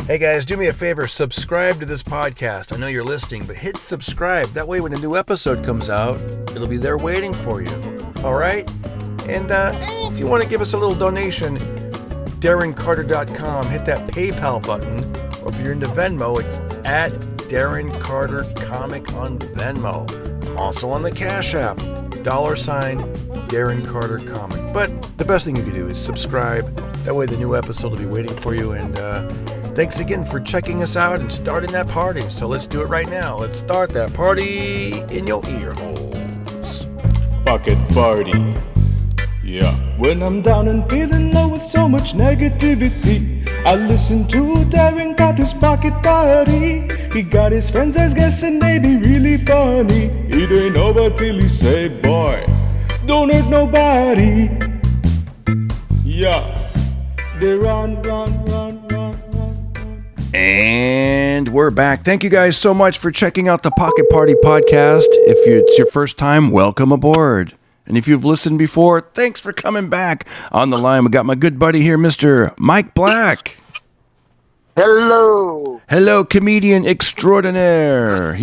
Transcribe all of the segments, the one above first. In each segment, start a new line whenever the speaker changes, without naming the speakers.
Hey guys, do me a favor, subscribe to this podcast. I know you're listening, but hit subscribe. That way when a new episode comes out, it'll be there waiting for you. All right? And if you want to give us a little donation, DarrenCarter.com, hit that PayPal button. Or if you're into Venmo, it's at Darren Carter Comic on Venmo. I'm also on the Cash App, $, Darren Carter Comic. But the best thing you can do is subscribe. That way the new episode will be waiting for you. And thanks again for checking us out and starting that party. So let's do it right now. Let's start that party in your ear holes.
Pocket party. Yeah. When I'm down and feeling low with so much negativity, I listen to Darren Carter's Pocket Party. He got his friends as guests and they be really funny. It ain't over till he say, boy, don't hurt nobody. Yeah. They run.
And we're back. Thank you guys so much for checking out the Pocket Party podcast. If it's your first time, welcome aboard. And if you've listened before, thanks for coming back. On the line, we got my good buddy here, Mr. Mike Black.
Hello.
Hello, comedian extraordinaire.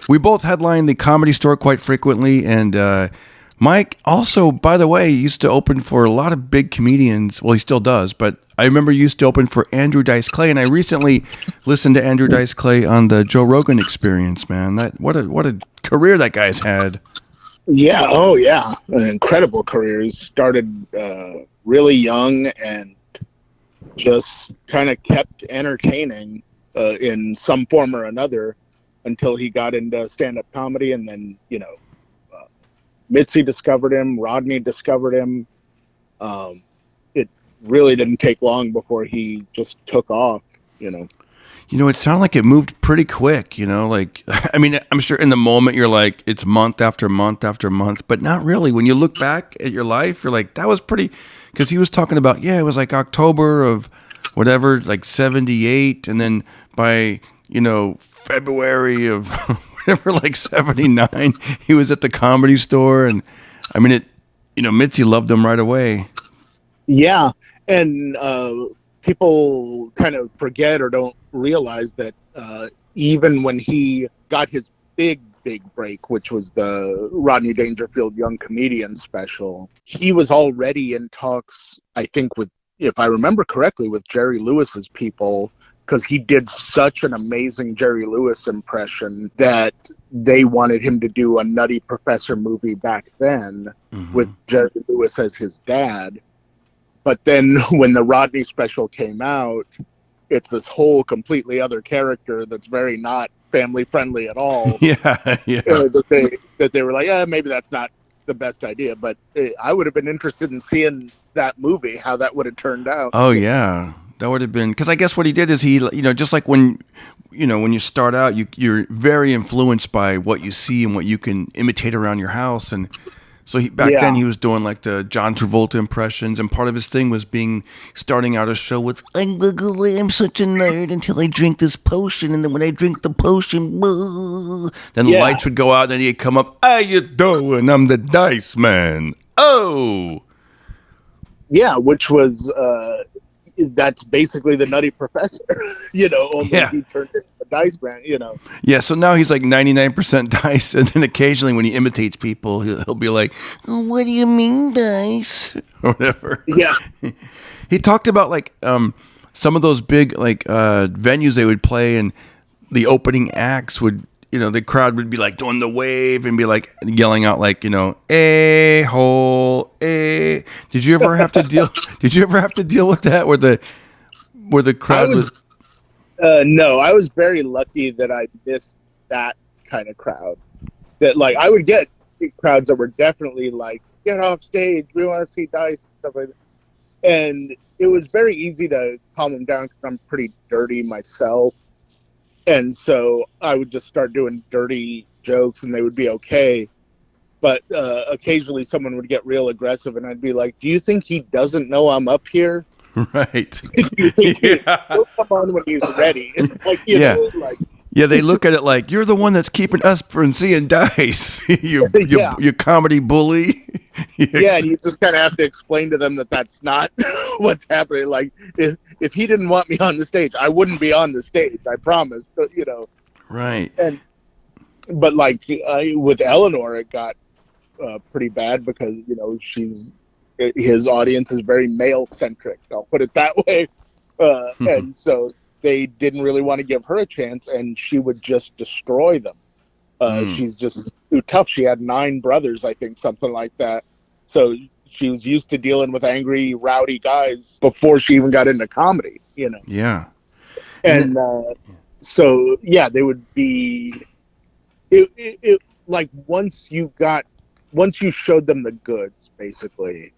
We both headline the Comedy Store quite frequently, and Mike also, by the way, used to open for a lot of big comedians. Well, he still does, but I remember he used to open for Andrew Dice Clay, and I recently listened to Andrew Dice Clay on the Joe Rogan Experience. Man, what a career that guy's had.
Yeah. Oh, yeah. An incredible career. He started really young and just kind of kept entertaining in some form or another until he got into stand-up comedy. And then, Mitzi discovered him. Rodney discovered him. It really didn't take long before he just took off,
It sounded like it moved pretty quick, I'm sure in the moment you're like, it's month after month after month, but not really. When you look back at your life, you're like, that was pretty, because he was talking about, it was like October of whatever, like 78. And then by, February of whatever, like 79, he was at the Comedy Store. And Mitzi loved him right away.
Yeah. And people kind of forget or don't realize that even when he got his big break, which was the Rodney Dangerfield Young Comedian special, he was already in talks, I think, with, if I remember correctly, with Jerry Lewis's people, because he did such an amazing Jerry Lewis impression that they wanted him to do a Nutty Professor movie back then with Jerry Lewis as his dad. But then when the Rodney special came out, it's this whole completely other character that's very not family friendly at all.
Yeah.
That they were like, maybe that's not the best idea. But I would have been interested in seeing that movie, how that would have turned out.
Oh, yeah. That would have been, because I guess what he did is he, just like when you start out, you're very influenced by what you see and what you can imitate around your house. And so back then he was doing like the John Travolta impressions, and part of his thing was starting out a show with, I'm such a nerd until I drink this potion, and then when I drink the potion, then the lights would go out, and then he'd come up, how you doing? I'm the Dice Man. Oh!
Yeah, which was, that's basically the Nutty Professor, only he turned into the Dice Man,
Yeah, so now he's like 99% Dice, and then occasionally when he imitates people, he'll be like, oh, what do you mean, Dice? Or whatever.
Yeah.
He talked about like some of those big like venues they would play, and the opening acts would, the crowd would be like doing the wave and be like yelling out like, a-hole, a. Did you ever have to deal with that where the crowd was?
No, I was very lucky that I missed that kind of crowd. That like I would get crowds that were definitely like, get off stage, we want to see Dice and stuff like that. And it was very easy to calm them down because I'm pretty dirty myself. And so I would just start doing dirty jokes and they would be okay. But occasionally someone would get real aggressive and I'd be like, do you think he doesn't know I'm up here?
Right.
He'll come on when he's ready. Like, you know, like,
yeah, they look at it like, you're the one that's keeping us from seeing Dice. you comedy bully.
Yeah, and you just kind of have to explain to them that that's not what's happening. Like, if he didn't want me on the stage, I wouldn't be on the stage. I promise. But,
Right.
and but like with Eleanor, it got pretty bad because his audience is very male centric. I'll put it that way, and so they didn't really want to give her a chance, and she would just destroy them. She's just too tough. She had 9 brothers, I think, something like that. So she was used to dealing with angry, rowdy guys before she even got into comedy.
Yeah.
And so yeah, they would be. It like once you showed them the goods, basically,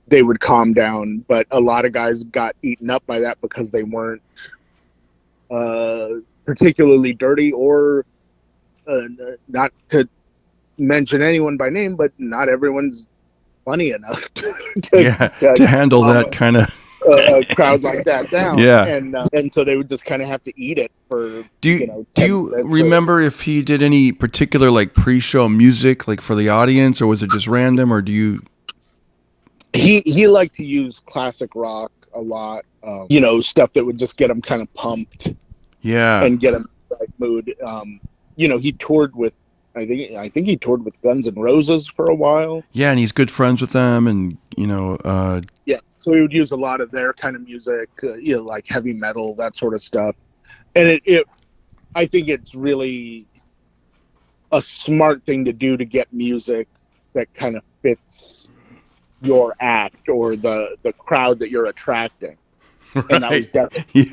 they would calm down. But a lot of guys got eaten up by that because they weren't particularly dirty or. Not to mention anyone by name, but not everyone's funny enough
to handle that kind of
a crowd like that down.
Yeah,
and so they would just kind of have to eat it for.
Do you remember if he did any particular like pre-show music like for the audience, or was it just random, or do you?
He liked to use classic rock a lot. Stuff that would just get him kind of pumped.
Yeah,
and get him in the right mood. He toured with, I think he toured with Guns N' Roses for a while.
Yeah, and he's good friends with them, and
yeah, so he would use a lot of their kind of music, like heavy metal, that sort of stuff. And I think it's really a smart thing to do to get music that kind of fits your act or the crowd that you're attracting.
Right.
And that was definitely,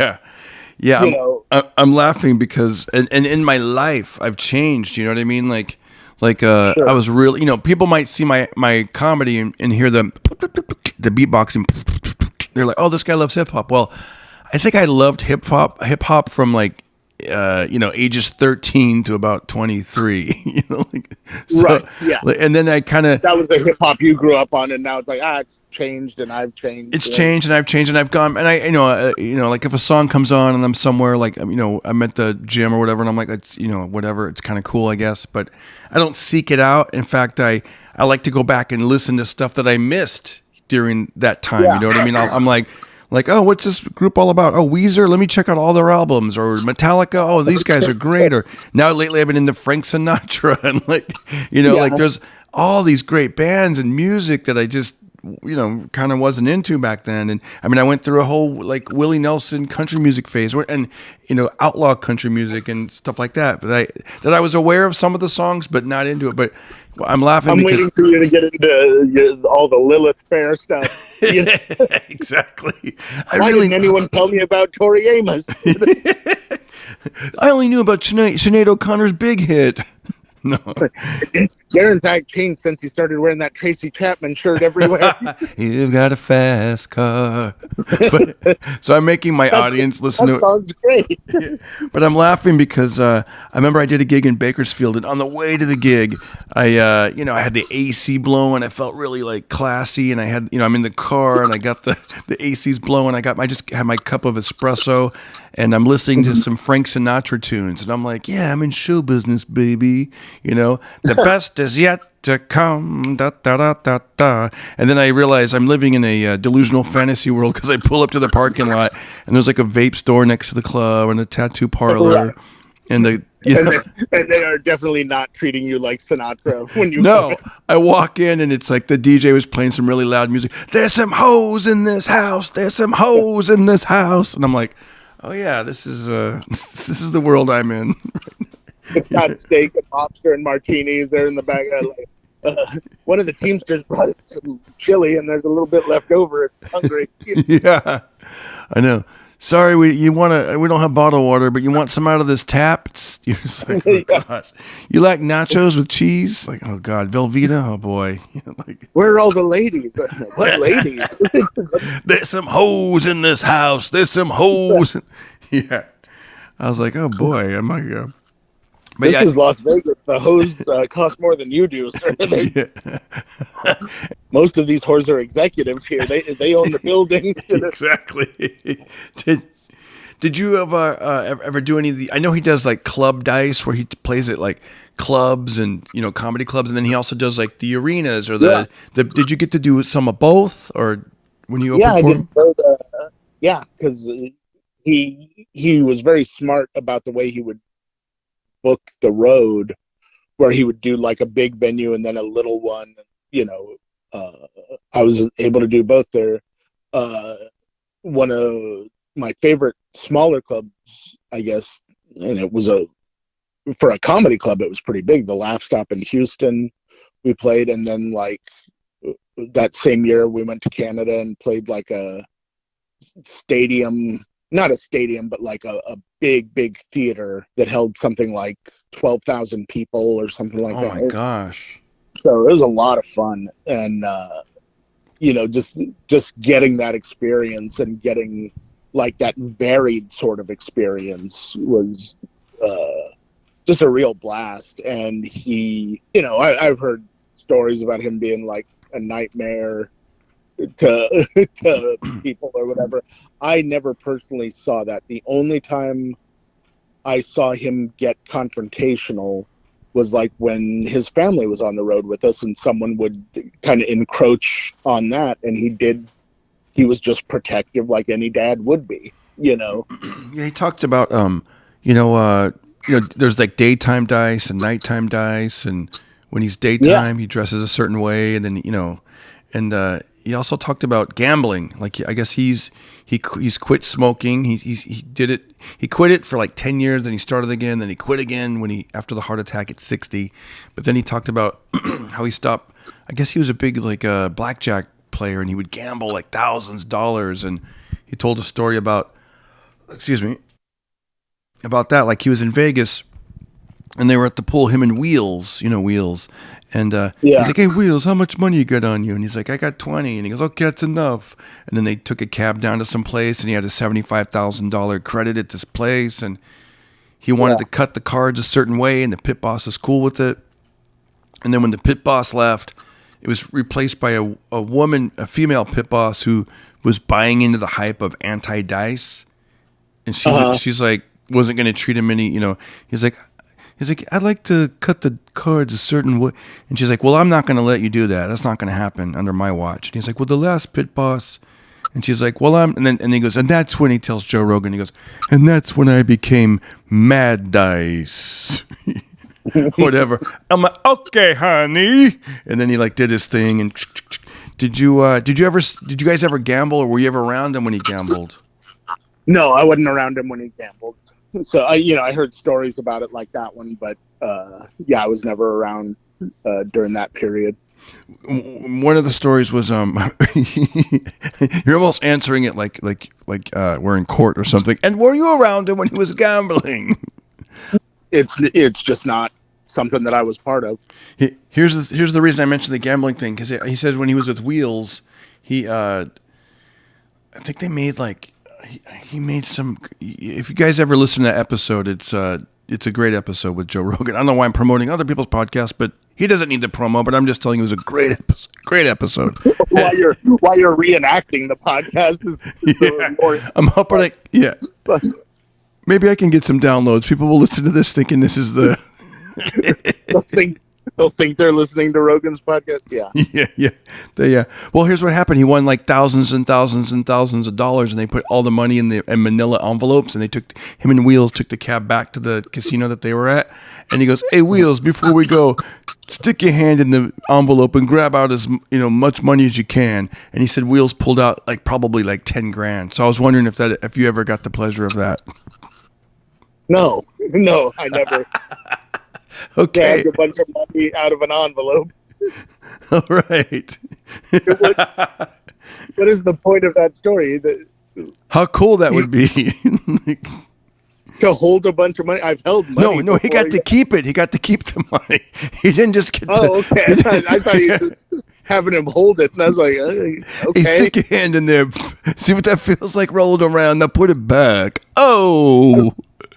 Yeah, I'm laughing because, and in my life, I've changed. You know what I mean? Sure. I was really, people might see my comedy and hear the beatboxing. They're like, oh, this guy loves hip hop. Well, I think I loved hip hop from ages 13 to about 23.
Right? Yeah.
And then I kind of
that was the hip hop you grew up on, and now it's like it's changed and I've changed.
It's changed and I've changed and I've gone, and I like if a song comes on and I'm somewhere like I'm at the gym or whatever, and I'm like it's whatever, it's kind of cool, I guess, but I don't seek it out. In fact, I like to go back and listen to stuff that I missed during that time.
Yeah.
You know what I mean? I'm like, oh, what's this group all about? Oh, Weezer, let me check out all their albums. Or Metallica, oh, these guys are great. Or now lately I've been into Frank Sinatra, and like there's all these great bands and music that I just kind of wasn't into back then. And I mean, I went through a whole like Willie Nelson country music phase, and outlaw country music and stuff like that. But I was aware of some of the songs, but not into it. But I'm laughing.
I'm waiting for you to get into all the Lilith Fair stuff.
Exactly.
Why didn't anyone tell me about Tori Amos?
I only knew about Sinead O'Connor's big hit. No.
Darren's act changed since he started wearing that Tracy Chapman shirt everywhere.
You've got a fast car. So I'm making my audience listen to it.
That sounds great.
Yeah. But I'm laughing because I remember I did a gig in Bakersfield, and on the way to the gig, I had the AC blowing. I felt really like classy, and I had, I'm in the car, and I got the AC's blowing. I just had my cup of espresso, and I'm listening to some Frank Sinatra tunes, and I'm like, yeah, I'm in show business, baby. The best is yet to come, da, da, da, da, da. And then I realize I'm living in a delusional fantasy world because I pull up to the parking lot, and there's like a vape store next to the club and a tattoo parlor. Right. And and
they are definitely not treating you like Sinatra when you
No, I walk in and it's like the DJ was playing some really loud music. There's some hoes in this house. There's some hoes in this house. And I'm like, oh yeah, this is the world I'm in.
It's got steak and lobster and martinis. They're in the back. One of the Teamsters brought us some chili, and there's a little bit left over. It's hungry.
Yeah, I know. Sorry, we don't have bottled water, but you want some out of this tap? You're just like, oh gosh. You like nachos with cheese? Like, oh god, Velveeta? Oh boy.
Where are all the ladies? What ladies?
There's some hoes in this house. There's some hoes. Yeah. I was like, oh boy, am I
But this is Las Vegas. The hose cost more than you do, sir. Most of these whores are executives here. They own the building.
Exactly. Did you ever do any of the? I know he does like club dice where he plays at like clubs and comedy clubs, and then he also does like the arenas or the. Did you get to do some of both, or when you opened for him?
Yeah, because he was very smart about the way he would book the road, where he would do like a big venue and then a little one. I was able to do both there. One of my favorite smaller clubs, I guess, and it was for a comedy club, it was pretty big. The Laugh Stop in Houston, we played, and then like that same year we went to Canada and played like a stadium, not a stadium, but like a big theater that held something like 12,000 people or something like that.
Oh my gosh.
So it was a lot of fun, and just getting that experience and getting like that varied sort of experience was just a real blast. And he, I've heard stories about him being like a nightmare to people or whatever. I never personally saw that. The only time I saw him get confrontational was like when his family was on the road with us and someone would kind of encroach on that, and he was just protective like any dad would be.
Yeah, he talked about there's like daytime dice and nighttime dice, and when he's daytime he dresses a certain way, and then and he also talked about gambling. Like I guess he's quit smoking. He did it. He quit it for like 10 years, then he started again, then he quit again after the heart attack at 60. But then he talked about how he stopped. I guess he was a big like blackjack player, and he would gamble like thousands of dollars. And he told a story about that. Like he was in Vegas, and they were at the pool, him and Wheels, Wheels. And he's like, "Hey, Wheels, how much money you got on you?" And he's like, "I got 20." And he goes, "Okay, that's enough." And then they took a cab down to some place, and he had a $75,000 credit at this place, and he wanted to cut the cards a certain way, and the pit boss was cool with it. And then when the pit boss left, it was replaced by a woman, a female pit boss who was buying into the hype of anti-dice, and she's like wasn't going to treat him any, He's like, "I'd like to cut the cards a certain way." And she's like, "Well, I'm not going to let you do that. That's not going to happen under my watch." And he's like, "Well, the last pit boss." And she's like, "Well, and he goes, and that's when he tells Joe Rogan, he goes, "And that's when I became Mad Dice." Whatever. I'm like, "Okay, honey." And then he like did his thing. And did you guys ever gamble, or were you ever around him when he gambled?
No, I wasn't around him when he gambled. So I heard stories about it like that one, but I was never around during that period.
One of the stories was you're almost answering it like we're in court or something. And were you around him when he was gambling?
It's just not something that I was part of.
Here's the reason I mentioned the gambling thing, because he said when he was with Wheels, I think they made like. He made some. If you guys ever listen to that episode, it's a great episode with Joe Rogan. I don't know why I'm promoting other people's podcasts, but he doesn't need the promo. But I'm just telling you, it was a great episode.
while you're reenacting the podcast,
I'm hoping maybe I can get some downloads. People will listen to this thinking this is the.
They'll think they're listening to Rogan's podcast.
Yeah. Well, here's what happened. He won like thousands and thousands and thousands of dollars, and they put all the money in manila envelopes, and him and Wheels took the cab back to the casino that they were at. And he goes, "Hey, Wheels, before we go, stick your hand in the envelope and grab out as much money as you can." And he said Wheels pulled out probably 10 grand. So I was wondering if you ever got the pleasure of that.
No, I never.
Okay.
Grabbed a bunch of money out of an envelope.
All right.
What is the point of that story?
How cool that would be.
To hold a bunch of money? I've held money.
No, he got to keep it. He got to keep the money. He didn't just get
okay. I thought you were just having him hold it, and I was like, okay.
Hey, stick your hand in there. See what that feels like rolling around. Now put it back. Oh.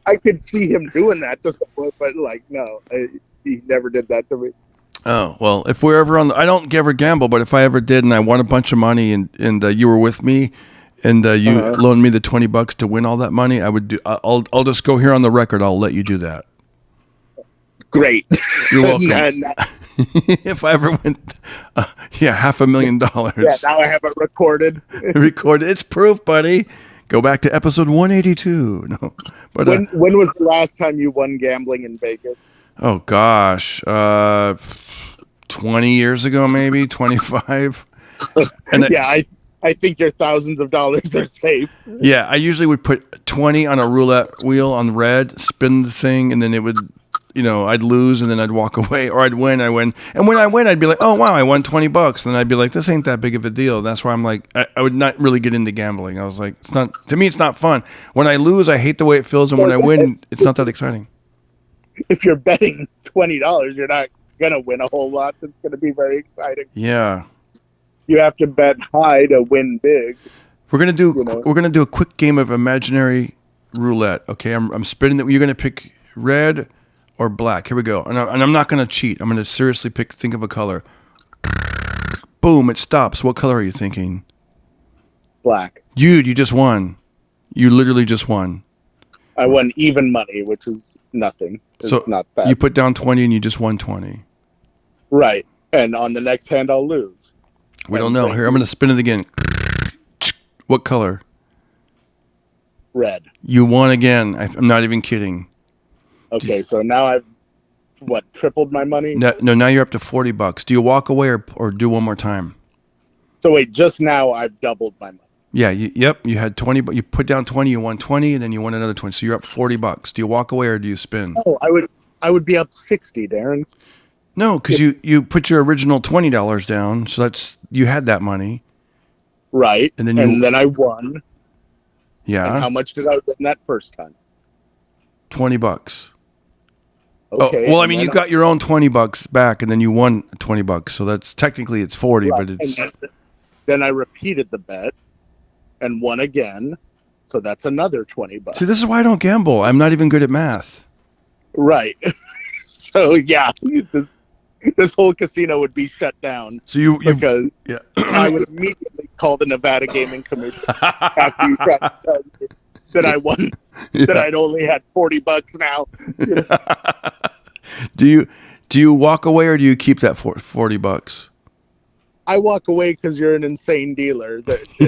I could see him doing that to someone, but no, he never did that to me.
Oh, well, if we're ever I don't ever gamble, but if I ever did and I won a bunch of money and you were with me and you loan me the $20 to win all that money, I would do. I'll just go here on the record. I'll let you do that.
Great.
You're welcome. If I ever win, $500,000.
Yeah, now I have it recorded.
Recorded. It's proof, buddy. Go back to episode 182. No, but
when was the last time you won gambling in Vegas?
Oh gosh, 20 years ago, maybe 25. And
I think your thousands of dollars are safe.
Yeah, I usually would put 20 on a roulette wheel on red, spin the thing, and then it would, I'd lose, and then I'd walk away, or I'd win. I win, and when I win, I'd be like, oh wow, I won $20. And I'd be like, this ain't that big of a deal. That's why I'm like, I would not really get into gambling. I was like, to me, it's not fun. When I lose, I hate the way it feels, and when I win, it's not that exciting.
If you're betting $20, you're not gonna win a whole lot. That's gonna be very exciting.
Yeah.
You have to bet high to win big.
We're gonna do a quick game of imaginary roulette. Okay, I'm spinning that. You're gonna pick red or black. Here we go. And I'm not gonna cheat. I'm gonna seriously think of a color. Boom! It stops. What color are you thinking?
Black.
You just won. You literally just won.
I won even money, which is nothing. It's not bad.
You put down 20 and you just won 20.
Right. And on the next hand, I'll lose.
We don't know. Here, I'm going to spin it again. What color?
Red.
You won again. I'm not even kidding.
Okay, so now I've, tripled my money?
No, now you're up to $40. Do you walk away or do one more time?
So wait, just now I've doubled my money.
Yeah, you had 20, but you put down 20, you won 20, and then you won another 20. So you're up $40. Do you walk away or do you spin?
Oh, I would be up 60, Darren.
No, because you put your original $20 down, so you had that money.
Right. And then I won.
Yeah.
And how much did I win that first time?
$20.
Okay.
Oh, well, I mean, you got your own $20 back, and then you won $20. So that's technically it's 40, right. But it's.
Then I repeated the bet and won again, so that's another $20.
See, this is why I don't gamble. I'm not even good at math.
Right. So yeah, this whole casino would be shut down.
So
because I would immediately call the Nevada Gaming Commission after you tried to tell me that I won, that I'd only had $40 now.
Do you walk away or do you keep that $40?
I walk away because you're an insane dealer.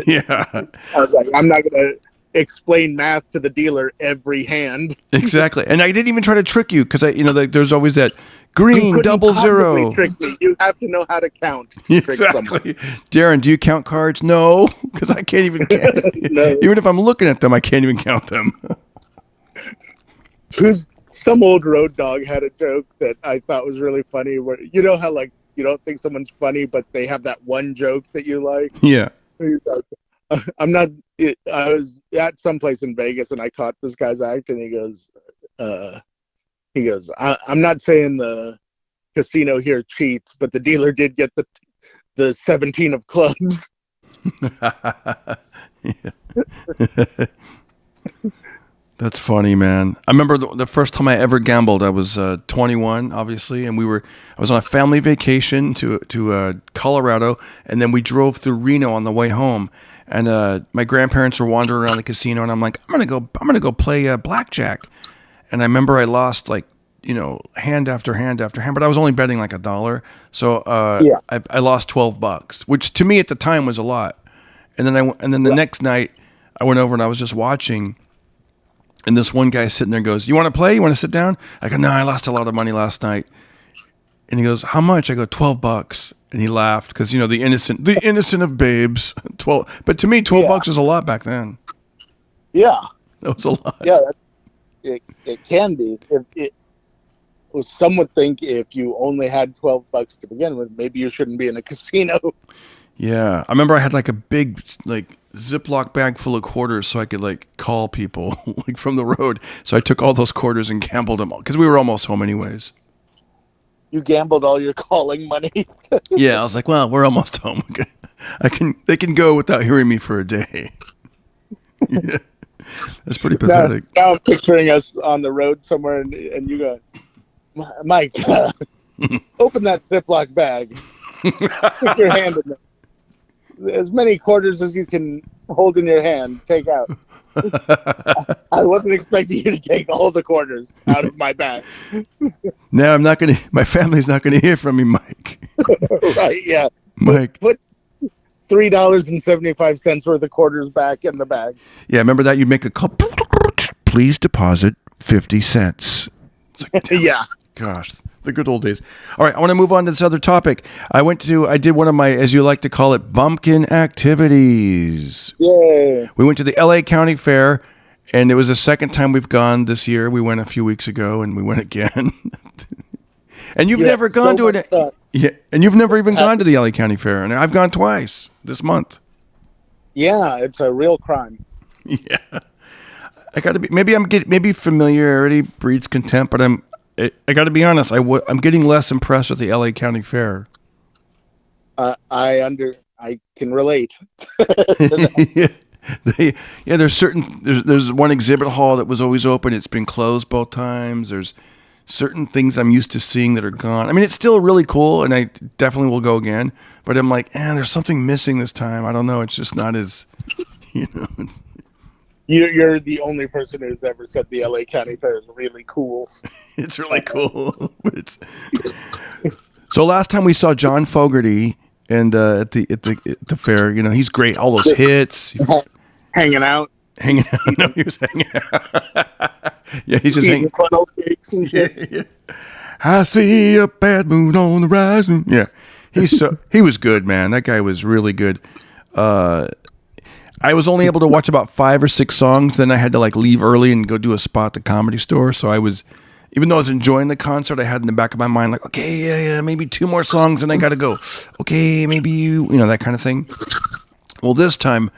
Yeah.
I was like, I'm not going to explain math to the dealer every hand.
Exactly. And I didn't even try to trick you because there's always that green 00.
Trick me. You have to know how to count.
Exactly. Darren, do you count cards? No, because I can't even count. No. Even if I'm looking at them, I can't even count them.
Some old road dog had a joke that I thought was really funny where, you know how you don't think someone's funny, but they have that one joke that you like?
Yeah.
I was at some place in Vegas and I caught this guy's act and he goes, I'm not saying the casino here cheats, but the dealer did get the 17 of clubs.
That's funny, man. I remember the first time I ever gambled. I was 21, obviously, and I was on a family vacation to Colorado, and then we drove through Reno on the way home. And my grandparents were wandering around the casino, and I'm like, I'm gonna go play blackjack. And I remember I lost hand after hand after hand, but I was only betting like $1. So I lost $12, which to me at the time was a lot. And then the next night I went over and I was just watching. And this one guy sitting there goes, "You want to play? You want to sit down?" I go, "No, I lost a lot of money last night." And he goes, "How much?" I go, $12. And he laughed because the innocent of babes. 12, but to me, $12 was a lot back then.
Yeah,
that was a lot.
Yeah, it can be. Some would think if you only had $12 to begin with, maybe you shouldn't be in a casino.
Yeah, I remember I had like a big Ziploc bag full of quarters so I could call people from the road. So I took all those quarters and gambled them all because we were almost home anyways. You
gambled all your calling money.
Yeah, I was like, well, we're almost home. They can go without hearing me for a day. Yeah. That's pretty pathetic.
Now I'm picturing us on the road somewhere and you go, Mike, open that Ziploc bag. Stick your hand in there. as many quarters as you can hold in your hand, take out. I wasn't expecting you to take all the quarters out of my bag.
No, I'm not going to, my family's not going to hear from me, Mike.
Right, yeah.
Mike.
Put $3.75 worth of quarters back in the bag.
Yeah, remember that? You'd make a call. Please deposit 50 cents. It's like,
Yeah.
gosh, the good old days. All right, I want to move on to this other topic. I did one of my, as you like to call it, bumpkin activities.
Yay.
We went to the LA County Fair, and it was the second time we've gone this year. We went a few weeks ago, and we went again. And you've never gone to it. Yeah, and you've never even gone to the LA County Fair, and I've gone twice this month.
Yeah, it's a real crime.
Yeah, I got to be. Maybe familiarity breeds contempt, but I got to be honest. I'm getting less impressed with the LA County Fair.
I can relate.
Yeah, there's one exhibit hall that was always open. It's been closed both times. There's certain things I'm used to seeing that are gone. I mean, it's still really cool, and I definitely will go again. But I'm like, there's something missing this time. I don't know. It's just not as, you know.
You're the only person who's ever said the LA County Fair is really cool.
It's really cool. So last time we saw John Fogerty, and at the fair, you know, he's great. All those hits,
hanging out.
No, he was hanging out. Yeah, he's just hanging.
Funnel cakes and shit.
Yeah. I see a bad moon on the horizon. Yeah, he was good, man. That guy was really good. I was only able to watch about 5 or 6 songs. Then I had to leave early and go do a spot at the Comedy Store. So even though I was enjoying the concert, I had in the back of my mind okay, maybe 2 more songs and I got to go. Okay, maybe you know, that kind of thing. Well, this time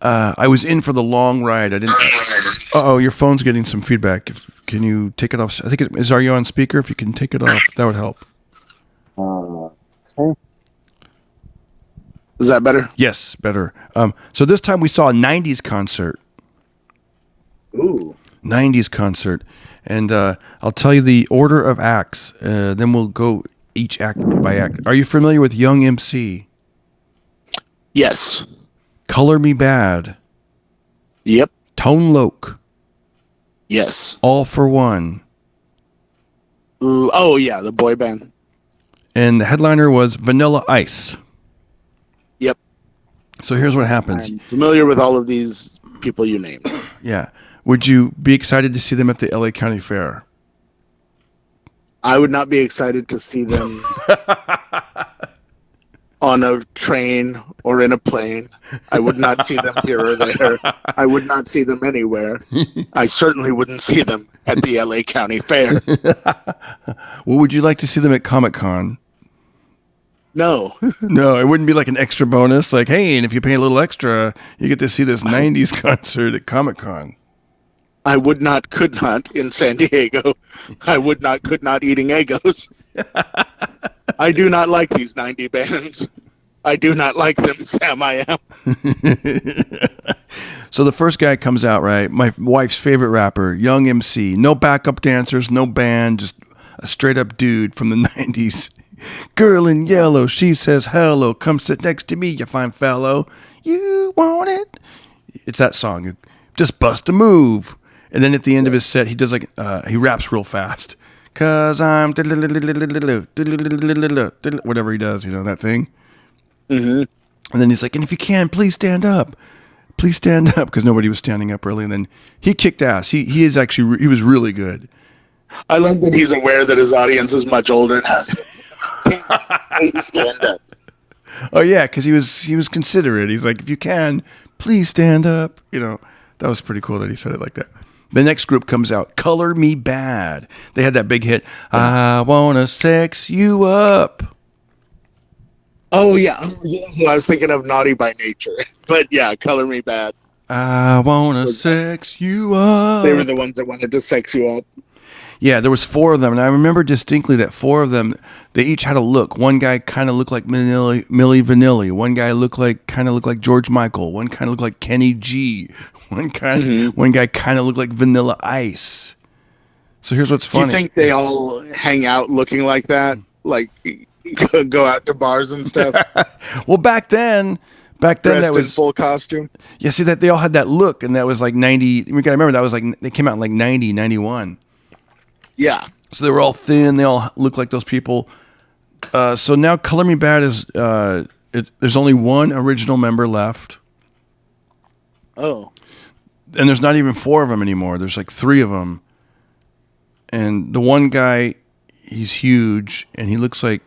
I was in for the long ride. I didn't. Your phone's getting some feedback. Can you take it off? I think are you on speaker? If you can take it off, that would help.
Okay. Is that better?
Yes, better. So this time we saw a 90's concert.
Ooh.
90's concert. And I'll tell you the order of acts. Then we'll go each act by act. Are you familiar with Young MC?
Yes.
Color Me Bad.
Yep.
Tone Loc.
Yes.
All for One.
Ooh, oh, yeah, the boy band.
And the headliner was Vanilla Ice.
Yep.
So here's what happens.
I'm familiar with all of these people you named.
Yeah. Would you be excited to see them at the LA County Fair?
I would not be excited to see them on a train or in a plane. I would not see them here or there. I would not see them anywhere. I certainly wouldn't see them at the LA County Fair.
Well, would you like to see them at Comic-Con?
No.
No, it wouldn't be like an extra bonus. Like, hey, and if you pay a little extra, you get to see this 90's concert at Comic-Con.
I would not, could not in San Diego. I would not, could not eating Eggos. I do not like these 90 bands. I do not like them, Sam. I am.
So the first guy comes out, right? My wife's favorite rapper, Young MC. No backup dancers, no band, just a straight up dude from the 90's. Girl in yellow, she says hello. Come sit next to me, you fine fellow. You want it? It's that song. Just bust a move. And then at the end of his set, he does he raps real fast. Cause I'm whatever he does, you know, that thing.
Mm-hmm.
And then he's like, and if you can, please stand up. Please stand up. Because nobody was standing up early. And then he kicked ass. He was really good.
I like that he's aware that his audience is much older now. Please stand up.
Oh, yeah, because he was considerate. He's like, if you can, please stand up. You know, that was pretty cool that he said it like that. The next group comes out, Color Me Bad. They had that big hit, I Wanna Sex You Up.
Oh, yeah. I was thinking of Naughty by Nature. But, yeah, Color Me Bad.
I wanna sex you up.
They were the ones that wanted to sex you up.
Yeah, there was 4 of them, and I remember distinctly that 4 of them, they each had a look. One guy kind of looked like Milli Vanilli. One guy kind of looked like George Michael. One kind of looked like Kenny G. One guy kind of looked like Vanilla Ice. So here's what's funny.
Do you think they all hang out looking like that? Like, Go out to bars and stuff.
Well, back then
Dressed
that
in
was
full costume.
yeah. See that they all had that look, and that was like 90. We gotta remember that was like they came out in like 90, 91.
Yeah.
So they were all thin. They all looked like those people. So now Color Me Bad is there's only one original member left,
Oh.
and there's not even 4 of them anymore. There's like 3 of them, and the one guy, he's huge, and he looks like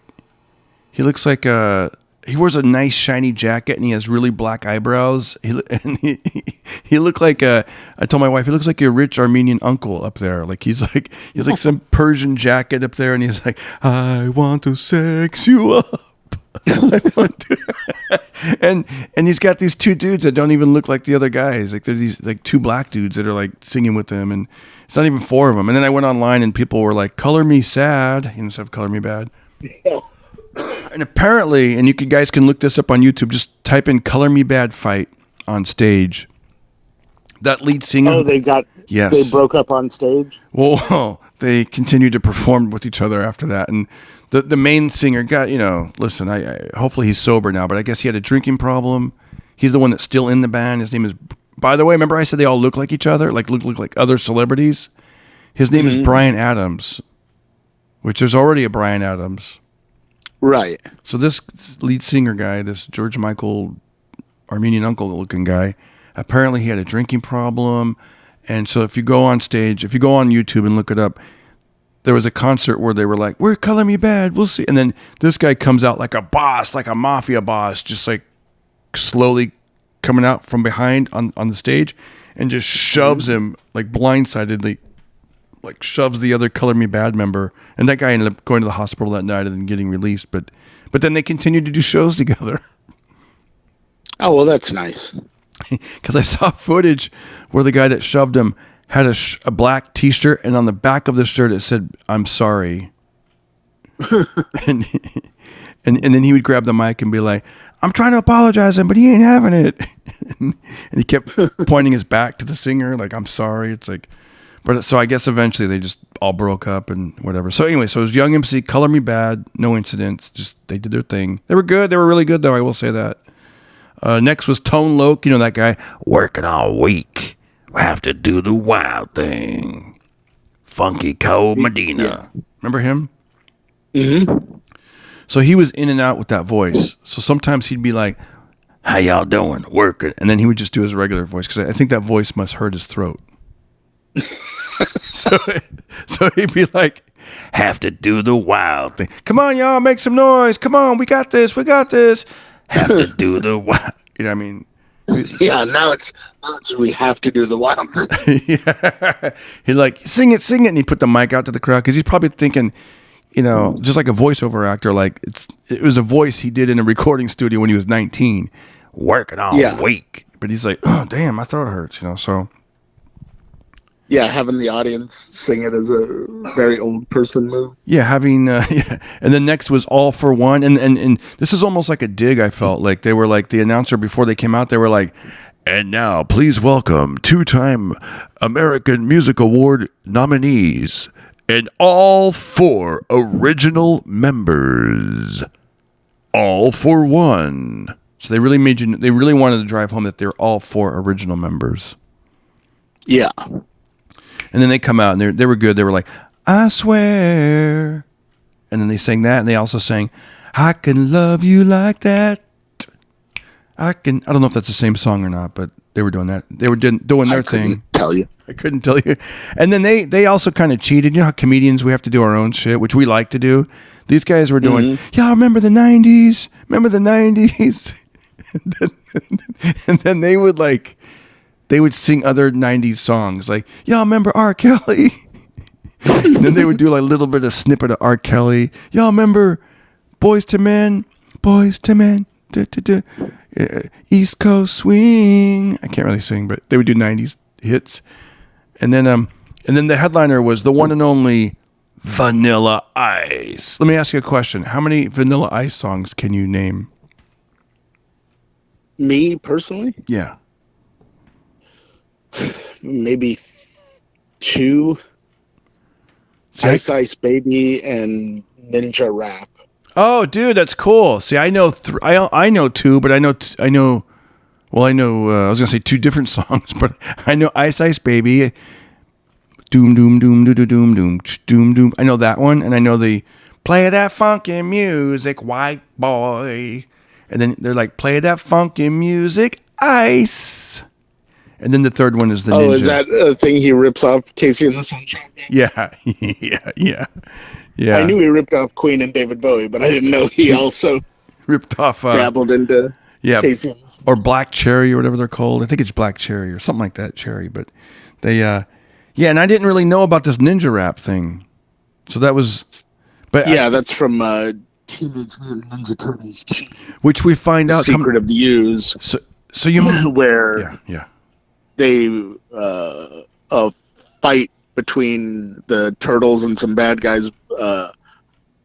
he wears a nice shiny jacket, and he has really black eyebrows. He looked like I told my wife, he looks like your rich Armenian uncle up there. Like he's like some Persian jacket up there, and he's like, I want to sex you up. I want to. and he's got these 2 dudes that don't even look like the other guys. Like they're these like 2 black dudes that are like singing with him, and it's not even 4 of them. And then I went online, and people were like, "Color me sad," instead of "Color me bad."
Yeah.
And apparently, and you guys can look this up on YouTube, just type in "Color Me Bad" fight on stage. That lead singer.
Oh, they broke up on stage.
Well, they continued to perform with each other after that, and the main singer got, listen, I hopefully he's sober now, but I guess he had a drinking problem. He's the one that's still in the band. His name is, by the way, remember I said they all look like each other, like look like other celebrities. His name is Bryan Adams, which there's already a Bryan Adams.
Right.
So this lead singer guy, this George Michael Armenian uncle looking guy, apparently he had a drinking problem. And so if you go on stage, if you go on YouTube and look it up, there was a concert where they were like, "We're Color Me Bad, we'll see." And then this guy comes out like a boss, like a mafia boss, just like slowly coming out from behind on the stage and just shoves him like blindsidedly, like shoves the other Color Me Bad member. And that guy ended up going to the hospital that night and then getting released. But then they continued to do shows together.
Oh, well, that's nice.
Because I saw footage where the guy that shoved him had a black T-shirt, and on the back of the shirt it said, "I'm sorry." and then he would grab the mic and be like, "I'm trying to apologize to him, but he ain't having it." And he kept pointing his back to the singer, like, "I'm sorry." It's like, but so I guess eventually they just all broke up and whatever. So anyway, so it was Young MC, Color Me Bad, no incidents, just they did their thing. They were good. They were really good, though. I will say that. Next was Tone Loc, that guy, working all week. We have to do the wild thing. Funky Cold Medina. Yeah. Remember him?
Mm-hmm.
So he was in and out with that voice. So sometimes he'd be like, "How y'all doing? Working." And then he would just do his regular voice, because I think that voice must hurt his throat. so he'd be like, "Have to do the wild thing. Come on, y'all, make some noise. Come on, we got this. Have to do the wild." You know what I mean?
Yeah, now it's we have to do the wild.
Yeah. He'd like, sing it. And he'd put the mic out to the crowd, because he's probably thinking, just like a voiceover actor, like it was a voice he did in a recording studio when he was 19, working all week. But he's like, "Oh, damn, my throat hurts," so.
Yeah, having the audience sing it is a very old person move.
Yeah, having yeah. And then next was All for One, and this is almost like a dig. I felt like they were like the announcer before they came out. They were like, "And now, please welcome 2-time American Music Award nominees and all 4 original members, All for One." So they really they really wanted to drive home that they're all 4 original members.
Yeah.
And then they come out and they were good. They were like, "I swear." And then they sang that, and they also sang, "I can love you like that. I don't know if that's the same song or not, but they were doing that. They were doing their thing. I couldn't tell you. And then they also kind of cheated. You know how comedians, we have to do our own shit, which we like to do. These guys were doing, "Y'all remember the 90s? Remember the 90s?" and then they would sing other 90s songs, like, "Y'all remember R. Kelly?" And then they would do like a little bit of snippet of R. Kelly. "Y'all remember Boys to Men? Da, da, da. East Coast Swing." I can't really sing, but they would do 90s hits. And then the headliner was the one and only Vanilla Ice. Let me ask you a question. How many Vanilla Ice songs can you name?
Me personally?
Yeah.
Maybe 2. Ice Ice Baby and Ninja Rap.
Oh, dude, that's cool. See, I know I know two, but I know well, I know I was gonna say two different songs, but I know Ice Ice Baby, Doom Doom Doom Doom Doom Doom Doom Doom. I know that one, and I know the Play That Funky Music, White Boy, and then they're like Play That Funky Music, Ice, and then the third one is the Ninja.
Oh, is that a thing he rips off Casey and the Sunshine Band?
Yeah.
I knew he ripped off Queen and David Bowie, but I didn't know he also
ripped off
dabbled into Casey and the Sunshine.
Or Black Cherry or whatever they're called. I think it's Black Cherry or something like that, Cherry. But they, and I didn't really know about this ninja rap thing, so that was, but
that's from Teenage Mutant Ninja Turtles 2,
which we find out
Secret of the Ooze.
So you
where they a fight between the turtles and some bad guys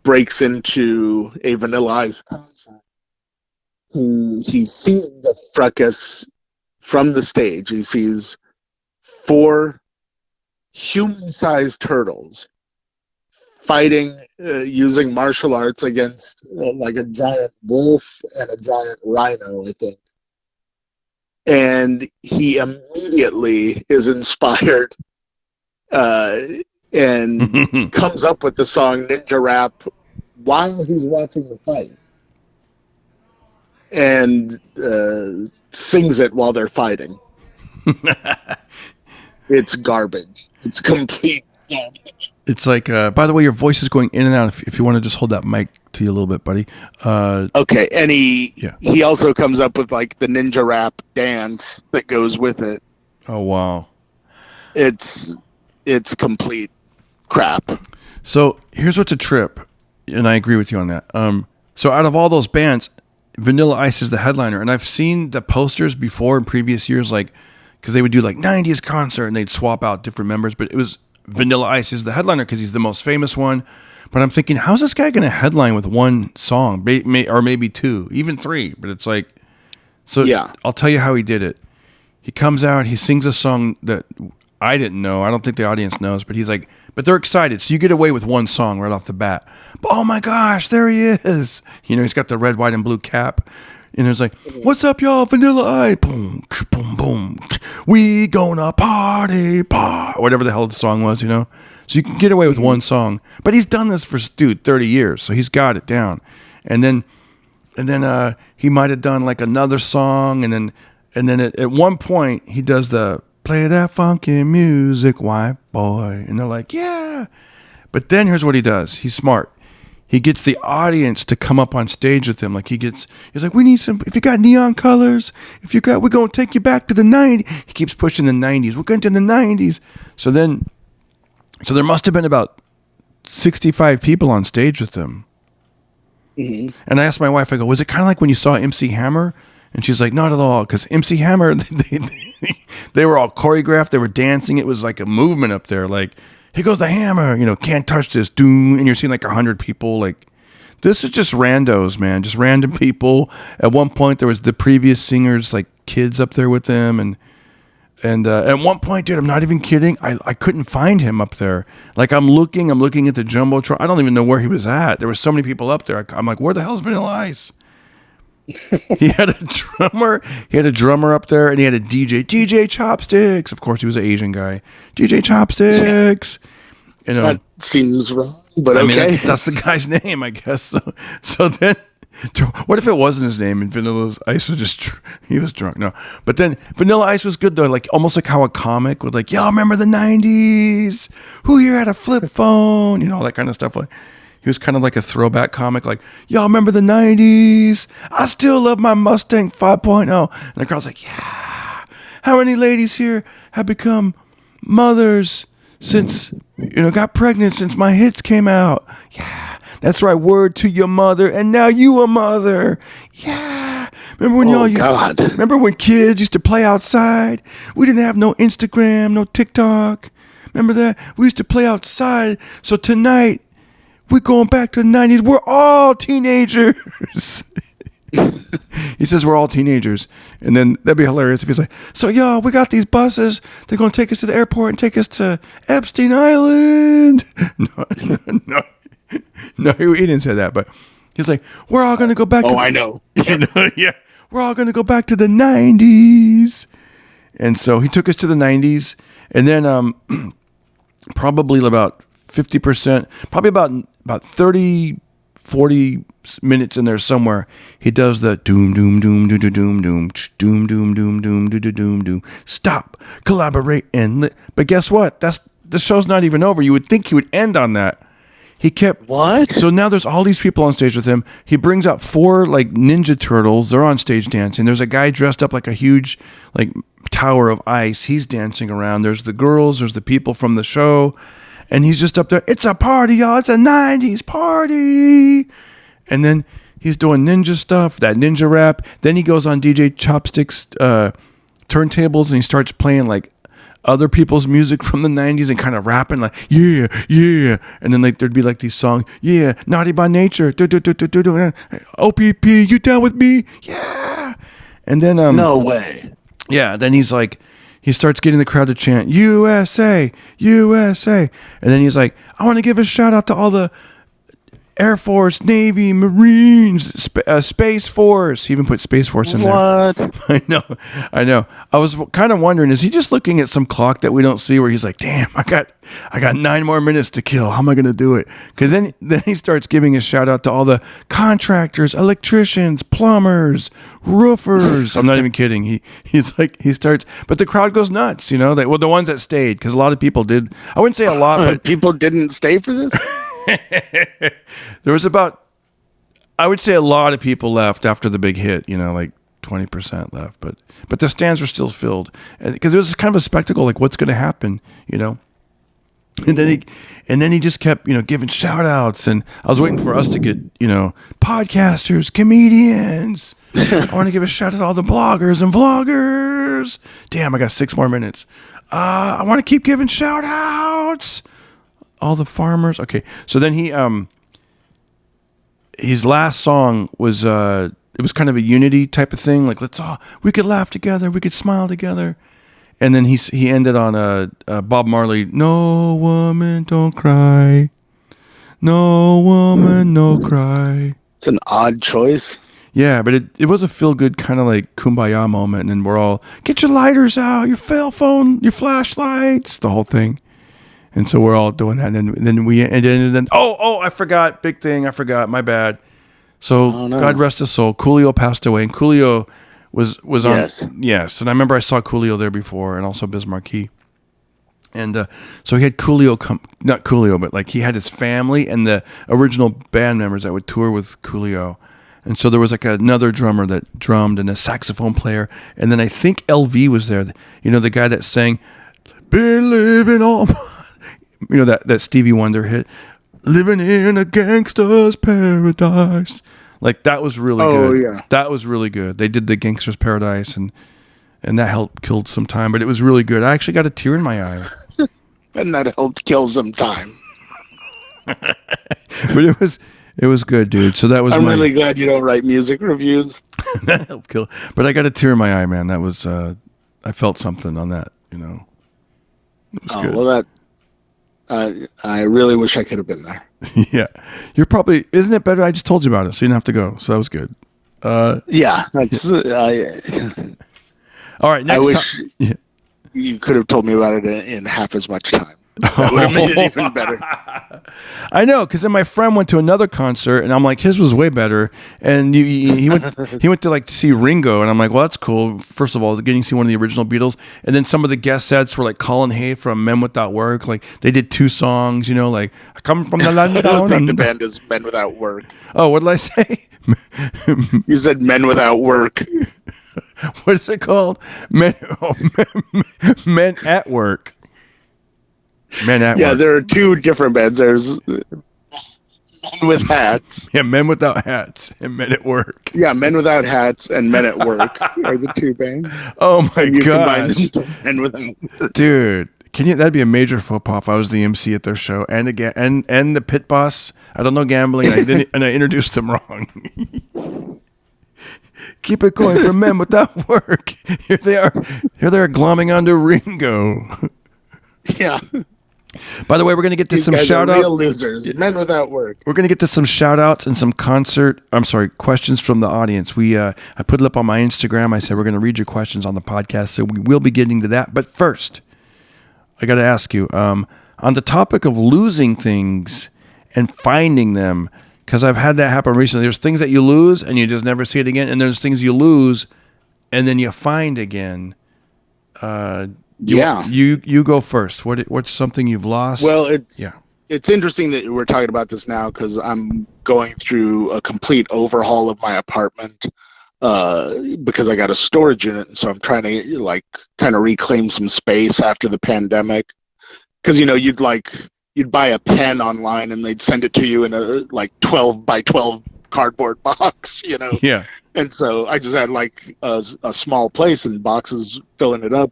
breaks into a Vanilla Ice concert. He sees the fracas from the stage. He sees 4 human-sized turtles fighting using martial arts against like a giant wolf and a giant rhino, I think. And he immediately is inspired and comes up with the song Ninja Rap while he's watching the fight. And sings it while they're fighting. It's garbage. It's complete garbage.
It's like, by the way, your voice is going in and out. If you want to just hold that mic to you a little bit, buddy.
Okay, and he also comes up with like the ninja rap dance that goes with it.
Oh wow,
it's complete crap.
So here's what's a trip, and I agree with you on that. So out of all those bands, Vanilla Ice is the headliner, and I've seen the posters before in previous years, like because they would do like 90's concert and they'd swap out different members, but it was Vanilla Ice is the headliner because he's the most famous one. But I'm thinking, how's this guy going to headline with one song, or maybe 2, even 3? But it's like, I'll tell you how he did it. He comes out, he sings a song that I didn't know. I don't think the audience knows, but he's like, but they're excited. So you get away with one song right off the bat. But, oh my gosh, there he is. You know, he's got the red, white, and blue cap. And it's like, what's up, y'all? Vanilla Ice. Boom, boom, boom. We gonna party, whatever the hell the song was, you know? So you can get away with one song. But he's done this for, 30 years. So he's got it down. And then he might have done like another song. And then at one point, he does the play that funky music, white boy. And they're like, yeah. But then here's what he does. He's smart. He gets the audience to come up on stage with him. Like he's like, we need some, if you got neon colors, we're going to take you back to the 90s. He keeps pushing the 90s. We're going to the 90s. So there must have been about 65 people on stage with him. Mm-hmm. And I asked my wife, I go, was it kind of like when you saw MC Hammer? And she's like, not at all. Because MC Hammer, they were all choreographed. They were dancing. It was like a movement up there. Like, here goes the hammer, you know, can't touch this, doom, and you're seeing like 100 people. Like, this is just randos, man, just random people. At one point, there was the previous singers, like kids up there with them, and at one point, dude, I'm not even kidding, I couldn't find him up there. Like, I'm looking at the jumbotron. I don't even know where he was at. There were so many people up there. I'm like, where the hell's Vanilla Ice? He had a drummer up there, and he had a DJ Chopsticks. Of course, he was an Asian guy. DJ Chopsticks. You know,
that seems wrong, but
okay. Mean, that's the guy's name, I guess. So then, what if it wasn't his name and Vanilla Ice was he was drunk? No, but then Vanilla Ice was good though, like almost like how a comic would like, y'all remember the 90s? Who here had a flip phone? You know, all that kind of stuff. Like, he was kind of like a throwback comic, like, y'all remember the 90s? I still love my Mustang 5.0. And the crowd's like, yeah. How many ladies here have become mothers since, got pregnant since my hits came out? Yeah. That's right. Word to your mother. And now you a mother. Yeah. Remember when remember when kids used to play outside? We didn't have no Instagram, no TikTok. Remember that? We used to play outside. So tonight, we're going back to the 90s. We're all teenagers. He says we're all teenagers. And then that'd be hilarious if he's like, so y'all, we got these buses. They're going to take us to the airport and take us to Epstein Island. No, he didn't say that. But He's like, we're all going to go back.
I know.
Yeah. We're all going to go back to the 90s. And so he took us to the 90s. And then probably about 50%, probably about 30, 40 minutes in there somewhere, he does the doom, doom, doom, doom, doom, doom, doom, doom, doom, doom, doom, doom, doom, doom. Stop, collaborate, and but guess what? The show's not even over. You would think he would end on that. He kept
What?
So now there's all these people on stage with him. He brings out 4 like Ninja Turtles. They're on stage dancing. There's a guy dressed up like a huge like tower of ice. He's dancing around. There's the girls. There's the people from the show, and he's just up there. It's a party, y'all. It's a 90s party. And then he's doing ninja stuff, that ninja rap. Then he goes on DJ Chopstick's turntables and he starts playing like other people's music from the 90s and kind of rapping like, yeah, yeah. And then like there'd be like these songs, yeah, Naughty by Nature, OPP, you down with me? Yeah. And then
no way.
Yeah, then he's like, he starts getting the crowd to chant USA, USA. And then he's like, I want to give a shout out to all the Air Force, Navy, Marines, Space Force. He even put Space Force in there.
What?
I know. I was kind of wondering, is he just looking at some clock that we don't see where he's like, damn, I got 9 more minutes to kill. How am I going to do it? Because then he starts giving a shout out to all the contractors, electricians, plumbers, roofers. I'm not even kidding. He's like, he starts, but the crowd goes nuts, you know? The ones that stayed, because a lot of people did. I wouldn't say a lot, but
people didn't stay for this?
There was I would say a lot of people left after the big hit, you know, like 20% left, but the stands were still filled because it was kind of a spectacle, like what's going to happen, you know? And then he just kept, you know, giving shout outs, and I was waiting for us to get, you know, podcasters, comedians. I want to give a shout out to all the bloggers and vloggers. Damn, I got 6 more minutes. I want to keep giving shout outs. All the farmers. Okay. So then his last song was, it was kind of a unity type of thing. Like, we could laugh together. We could smile together. And then he ended on a Bob Marley, no woman, don't cry. No woman, no cry.
It's an odd choice.
Yeah, but it was a feel-good kind of like kumbaya moment. And we're all, get your lighters out, your cell phone, your flashlights, the whole thing. And so we're all doing that, and then I forgot, big thing, I forgot, my bad. So God rest his soul, Coolio passed away, and Coolio was on, yes, and I remember I saw Coolio there before, and also Biz Markie. And so he had Coolio not Coolio, but like he had his family and the original band members that would tour with Coolio. And so there was like another drummer that drummed and a saxophone player, and then I think LV was there, you know, the guy that sang, "Been living on my," you know, that Stevie Wonder hit, "Living in a Gangster's Paradise." Like that was really good. Oh yeah, that was really good. They did the Gangster's Paradise, and that helped kill some time. But it was really good. I actually got a tear in my eye.
And that helped kill some time.
But it was good, dude. So that was.
I'm really glad you don't write music reviews.
That helped kill. But I got a tear in my eye, man. That was I felt something on that. You know. It was good.
Well, that. I really wish I could have been there.
Yeah. You're probably, isn't it better? I just told you about it, so you didn't have to go. So that was good.
Yeah. That's,
all right. Next time.
You could have told me about it in half as much time. That would have made it even better.
I know, because then my friend went to another concert, and I'm like, his was way better. And he went to like see Ringo, and I'm like, well, that's cool. First of all, getting to see one of the original Beatles, and then some of the guest sets were like Colin Hay from Men Without Work. Like they did 2 songs, you know, like I come from the land
I don't
down.
think the band is Men Without Work.
Oh, what did I say?
You said Men Without Work.
What is it called? Men at Work. Men at Work.
Yeah, there are 2 different bands. There's Men with Hats.
Yeah, Men Without Hats and Men at Work.
Yeah, Men Without Hats and Men at Work are the 2 bands.
Oh my god!
Men Without Work.
Dude, that'd be a major faux pas if I was the MC at their show and the pit boss. I don't know gambling, and I introduced them wrong. Keep it going for Men Without Work. Here they are glomming onto Ringo.
Yeah.
By the way, we're going to get to
These
some
guys
shout
are
out.
real losers, men without work.
We're going to get to some shout outs and some questions from the audience. I put it up on my Instagram. I said we're going to read your questions on the podcast, so we will be getting to that. But first, I got to ask you, on the topic of losing things and finding them, because I've had that happen recently. There's things that you lose and you just never see it again, and there's things you lose and then you find again. You go first. What's something you've lost?
Well, it's interesting that we're talking about this now because I'm going through a complete overhaul of my apartment because I got a storage unit, and so I'm trying to like kind of reclaim some space after the pandemic. Because you'd buy a pen online and they'd send it to you in a like 12 by 12 cardboard box,
Yeah.
And so I just had like a small place and boxes filling it up.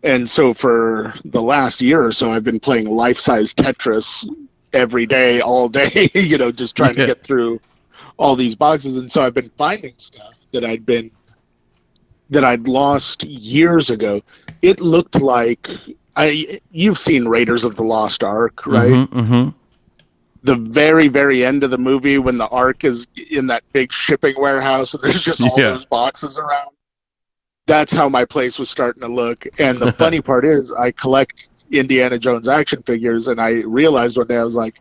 And so for the last year or so, I've been playing life-size Tetris every day, all day, just trying to get through all these boxes. And so I've been finding stuff that I'd lost years ago. It looked like you've seen Raiders of the Lost Ark, right?
Mm-hmm, mm-hmm.
The very, very end of the movie when the Ark is in that big shipping warehouse and there's just all those boxes around. That's how my place was starting to look. And the funny part is I collect Indiana Jones action figures, and I realized one day, I was like,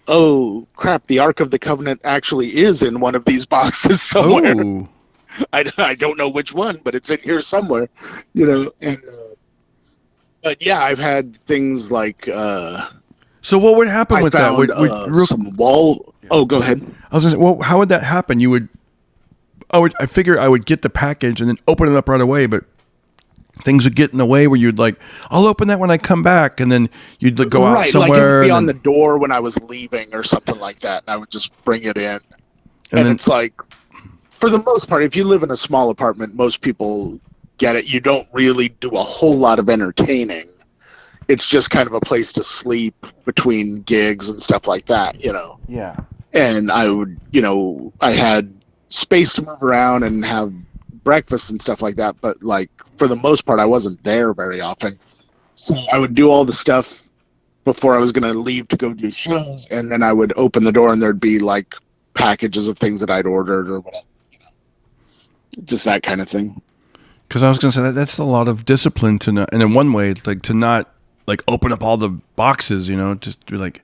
oh, crap, the Ark of the Covenant actually is in one of these boxes somewhere.
Oh.
I don't know which one, but it's in here somewhere, And but yeah, I've had things like.
So what would happen with that?
Some wall. Oh, go ahead.
I was going to say, well, how would that happen? I figure I would get the package and then open it up right away, but things would get in the way where you'd like, I'll open that when I come back, and then you'd go out somewhere.
Like it would be on the door when I was leaving or something like that, and I would just bring it in. And it's like, for the most part, if you live in a small apartment, most people get it. You don't really do a whole lot of entertaining. It's just kind of a place to sleep between gigs and stuff like that,
Yeah.
And I would, I had space to move around and have breakfast and stuff like that, but like for the most part I wasn't there very often, so I would do all the stuff before I was going to leave to go do shows, and then I would open the door and there'd be like packages of things that I'd ordered or whatever, just that kind of thing.
Because I was going to say that's a lot of discipline to not, and in one way like to not like open up all the boxes, just be like.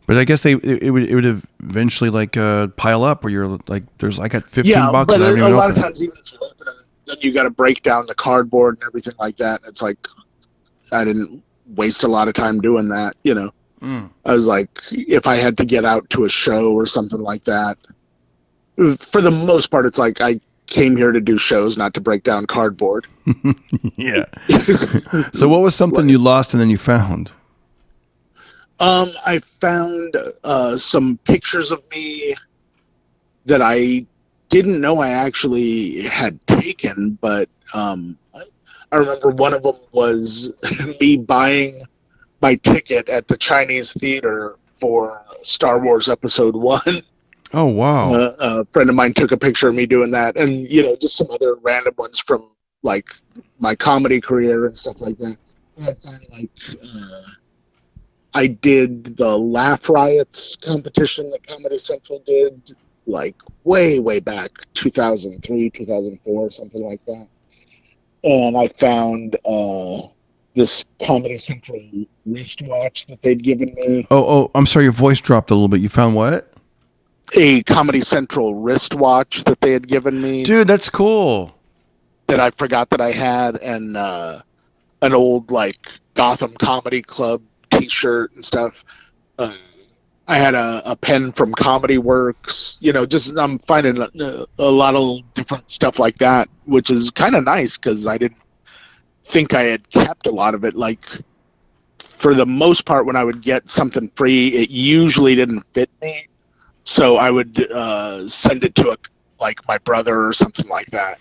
But I guess it would eventually like pile up where you're like, I got 15 boxes.
Yeah, but a lot of times even if you open them, then you got to break down the cardboard and everything like that. And it's like, I didn't waste a lot of time doing that, I was like, if I had to get out to a show or something like that, for the most part, it's like I came here to do shows, not to break down cardboard.
Yeah. So what was something you lost and then you found?
I found some pictures of me that I didn't know I actually had taken, but I remember one of them was me buying my ticket at the Chinese theater for Star Wars Episode 1.
Oh, wow.
A friend of mine took a picture of me doing that, and, just some other random ones from, like, my comedy career and stuff like that. I found, like... I did the Laugh Riots competition that Comedy Central did, like way, way back, 2003, 2004, something like that. And I found this Comedy Central wristwatch that they'd given me.
Oh, I'm sorry, your voice dropped a little bit. You found what?
A Comedy Central wristwatch that they had given me.
Dude, that's cool.
That I forgot that I had, and an old, like, Gotham Comedy Club T-shirt and stuff. I had a pen from Comedy Works. I'm finding a lot of different stuff like that, which is kind of nice because I didn't think I had kept a lot of it. Like, for the most part, when I would get something free, it usually didn't fit me, so I would send it to my brother or something like that.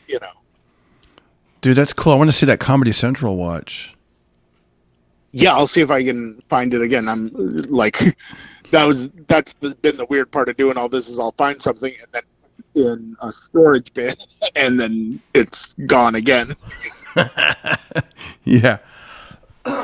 Dude, that's cool. I want to see that Comedy Central watch.
Yeah, I'll see if I can find it again. I'm like, that's been the weird part of doing all this is I'll find something and then in a storage bin and then it's gone again.
Yeah.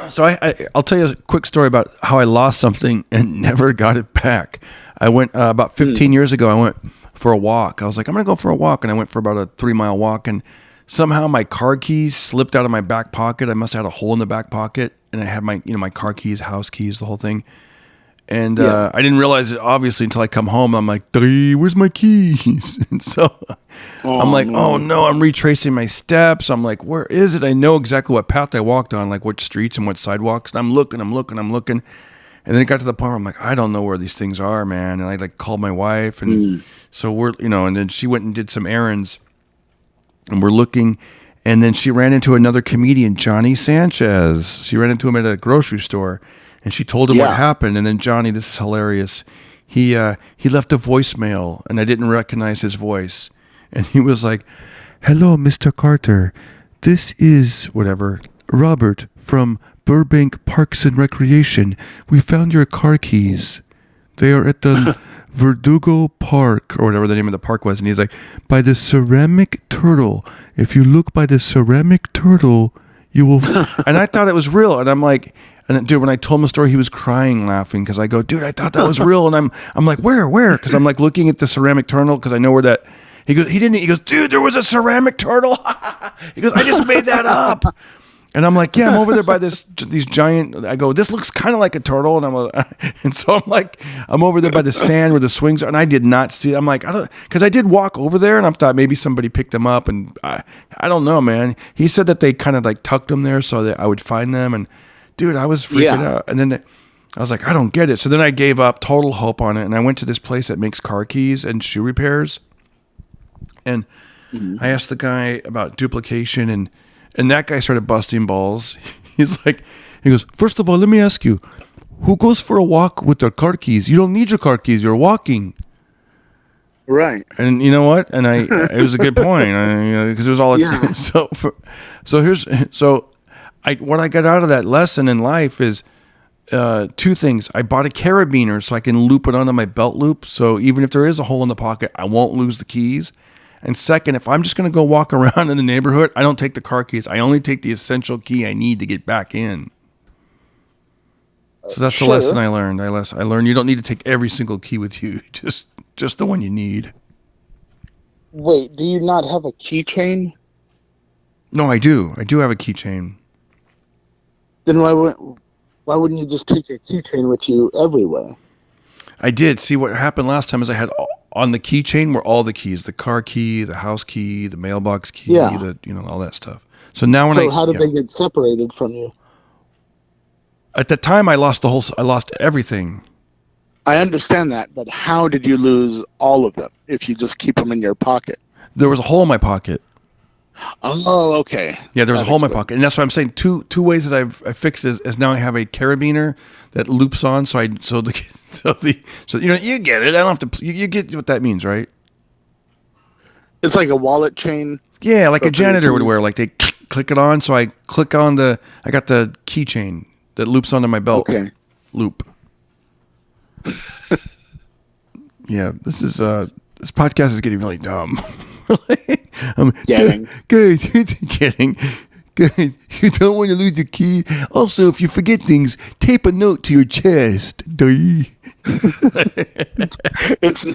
So I'll tell you a quick story about how I lost something and never got it back. I went about 15 years ago. I went for a walk. I was like, I'm going to go for a walk. And I went for about a 3-mile walk. And somehow my car keys slipped out of my back pocket. I must have had a hole in the back pocket. And I had my car keys, house keys, the whole thing. And I didn't realize it, obviously, until I come home. I'm like, where's my keys? And so I'm like, oh, no, I'm retracing my steps. I'm like, where is it? I know exactly what path I walked on, like which streets and what sidewalks. And I'm looking. And then it got to the point where I'm like, I don't know where these things are, man. And I like called my wife. And so we're, and then she went and did some errands. And we're looking. And then she ran into another comedian, Johnny Sanchez. She ran into him at a grocery store. And she told him what happened. And then Johnny, this is hilarious. He left a voicemail, and I didn't recognize his voice. And he was like, "Hello, Mr. Carter. This is whatever Robert from Burbank Parks and Recreation. We found your car keys. They are at the Verdugo Park," or whatever the name of the park was. And he's like, "By the ceramic turtle. If you look by the ceramic turtle, you will." And I thought it was real. And I'm like, and dude, when I told him the story, he was crying, laughing, because I go, "Dude, I thought that was real." And I'm like, where? Because I'm like looking at the ceramic turtle, because I know where that. He goes, "Dude, there was a ceramic turtle." He goes, "I just made that up." And I'm like, "Yeah, I'm over there by these giant." I go, "This looks kind of like a turtle," and so I'm like, I'm over there by the sand where the swings are, and I did not see it. I'm like, because I did walk over there, and I thought maybe somebody picked them up, and I don't know, man. He said that they kind of like tucked them there so that I would find them, and dude, I was freaking out. And then I was like, I don't get it. So then I gave up total hope on it, and I went to this place that makes car keys and shoe repairs, and I asked the guy about duplication, and that guy started busting balls. He goes, "First of all, let me ask you, who goes for a walk with their car keys? You don't need your car keys. You're walking."
Right.
And you know what? And it was a good point, because it was all. What I got out of that lesson in life is 2 things. I bought a carabiner so I can loop it onto my belt loop, so even if there is a hole in the pocket, I won't lose the keys. And second, if I'm just going to go walk around in the neighborhood, I don't take the car keys. I only take the essential key I need to get back in. So that's the lesson I learned. I learned you don't need to take every single key with you, just the one you need.
Wait, do you not have a keychain?
No, I do. I do have a keychain.
Then why wouldn't you just take your keychain with you everywhere?
I did. See, what happened last time is I had on the keychain were all the keys: the car key, the house key, the mailbox key, all that stuff. So now
how did they get separated from you?
At the time, I lost everything.
I understand that, but how did you lose all of them if you just keep them in your pocket?
There was a hole in my pocket.
Oh, okay.
Yeah, there was a hole in my pocket, and that's what I'm saying. Two ways that I've fixed it is now I have a carabiner that loops on, so you get it. I don't have to. You get what that means, right?
It's like a wallet chain.
Yeah, like a janitor would wear. Like they click it on, so I click on I got the keychain that loops onto my belt loop. Yeah, this podcast is getting really dumb.
Getting.
Getting. Good. You don't want to lose the key. Also, if you forget things, tape a note to your chest.
It's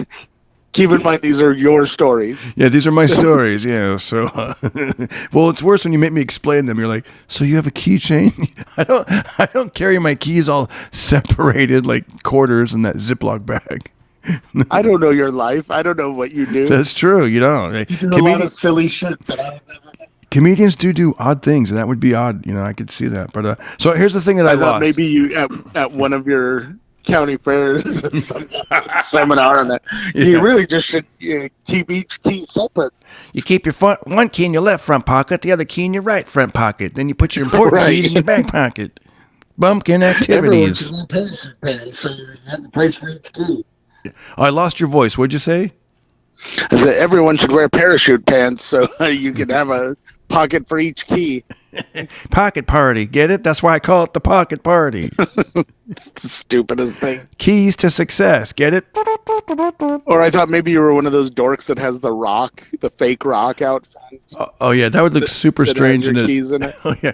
keep in mind these are your stories.
Yeah, these are my stories. Yeah, so well, it's worse when you make me explain them. You're like, so you have a keychain? I don't carry my keys all separated like quarters in that Ziploc bag.
I don't know your life. I don't know what you do.
That's true. You don't.
You do a lot of silly shit that I would never do.
Comedians do odd things, and that would be odd. I could see that. But so here's the thing that I lost.
Maybe you at one of your county fairs, some seminar on that. Yeah. You really just should keep each key separate.
You keep your one key in your left front pocket, the other key in your right front pocket. Then you put your important keys in your back pocket. Bumpkin activities.
Everyone should wear parachute pants, so you have the place for each key.
Oh, I lost your voice. What'd you say?
I said everyone should wear parachute pants so you can have a pocket for each key.
Pocket party. Get it? That's why I call it the pocket party.
It's the stupidest thing.
Keys to success. Get it?
Or I thought maybe you were one of those dorks that has the fake rock out front.
Oh yeah, that would look super
that
strange
has your
in
keys in it.
Oh yeah,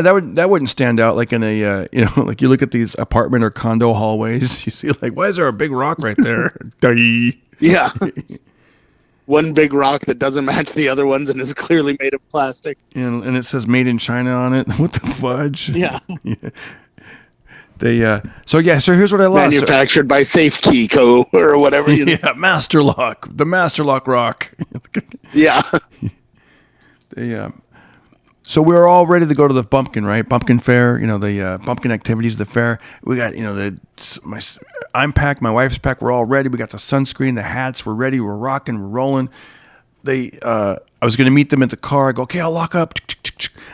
that wouldn't stand out like in a like you look at these apartment or condo hallways, you see like, why is there a big rock right there?
Yeah. One big rock that doesn't match the other ones and is clearly made of plastic.
And it says made in China on it. What the fudge?
Yeah.
So here's what I lost.
Manufactured by Safekey Co. or whatever.
Yeah, Master Lock. The Master Lock rock.
Yeah.
So we were all ready to go to the Bumpkin, right? Bumpkin Fair, the Bumpkin activities, the fair. We got, I'm packed, my wife's packed. We're all ready. We got the sunscreen, the hats. We're ready. We're rocking. We're rolling. I was going to meet them at the car. I go, okay, I'll lock up.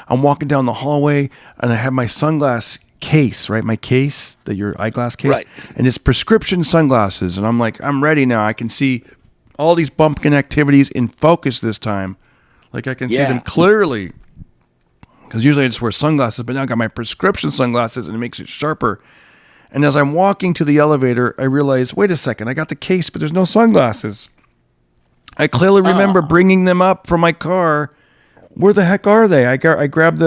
I'm walking down the hallway, and I have my sunglass case, right? My case, your eyeglass case,
right.
And it's prescription sunglasses. And I'm like, I'm ready now. I can see all these Bumpkin activities in focus this time. Like I can see them clearly. Because usually I just wear sunglasses, but now I got my prescription sunglasses and it makes it sharper. And as I'm walking to the elevator, I realize, wait a second, I got the case, but there's no sunglasses. I clearly remember bringing them up from my car. Where the heck are they? I grabbed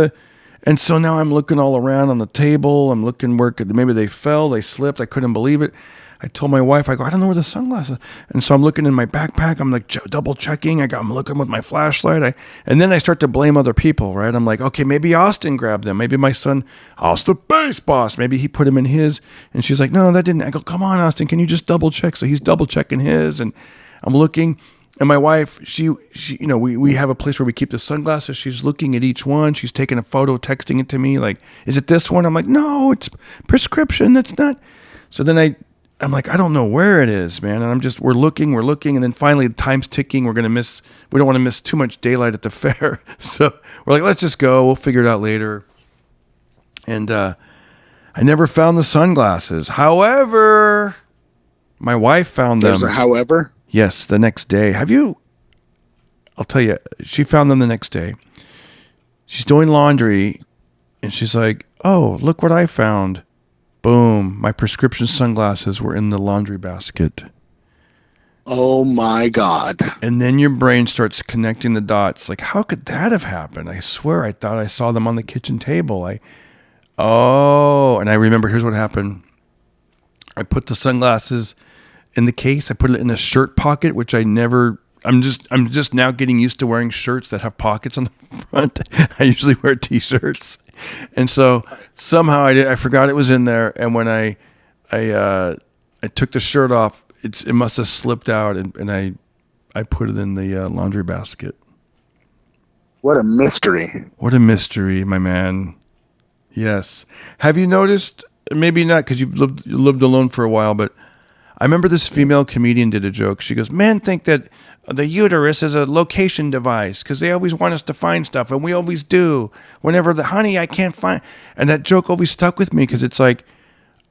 and so now I'm looking all around on the table. I'm looking maybe they fell, they slipped. I couldn't believe it. I told my wife, I go, I don't know where the sunglasses are. And so I'm looking in my backpack. I'm like double checking. I'm looking with my flashlight. And then I start to blame other people, right? I'm like, okay, maybe Austin grabbed them. Maybe my son, AusTheBassBoss, maybe he put them in his. And she's like, no, that didn't. I go, come on, Austin, can you just double check? So he's double checking his. And I'm looking. And my wife, she, we have a place where we keep the sunglasses. She's looking at each one. She's taking a photo, texting it to me. Like, is it this one? I'm like, no, it's prescription. That's not. So then I'm like, I don't know where it is, man. And we're looking. And then finally the time's ticking. We don't want to miss too much daylight at the fair. So we're like, let's just go. We'll figure it out later. And I never found the sunglasses. However, my wife found them.
There's a however?
Yes, the next day. I'll tell you, she found them the next day. She's doing laundry and she's like, oh, look what I found. Boom, my prescription sunglasses were in the laundry basket.
Oh my God.
And then your brain starts connecting the dots. Like, how could that have happened? I swear I thought I saw them on the kitchen table. And I remember, here's what happened. I put the sunglasses in the case. I put it in a shirt pocket, which I'm just now getting used to wearing shirts that have pockets on the front. I usually wear t-shirts. And so somehow I forgot it was in there. And when I took the shirt off, it must have slipped out and I put it in the laundry basket.
What a mystery.
What a mystery, my man. Yes. Have you noticed, maybe not because you've lived alone for a while, but I remember this female comedian did a joke. She goes, men think that the uterus is a location device because they always want us to find stuff, and we always do. Whenever honey, I can't find. And that joke always stuck with me because it's like,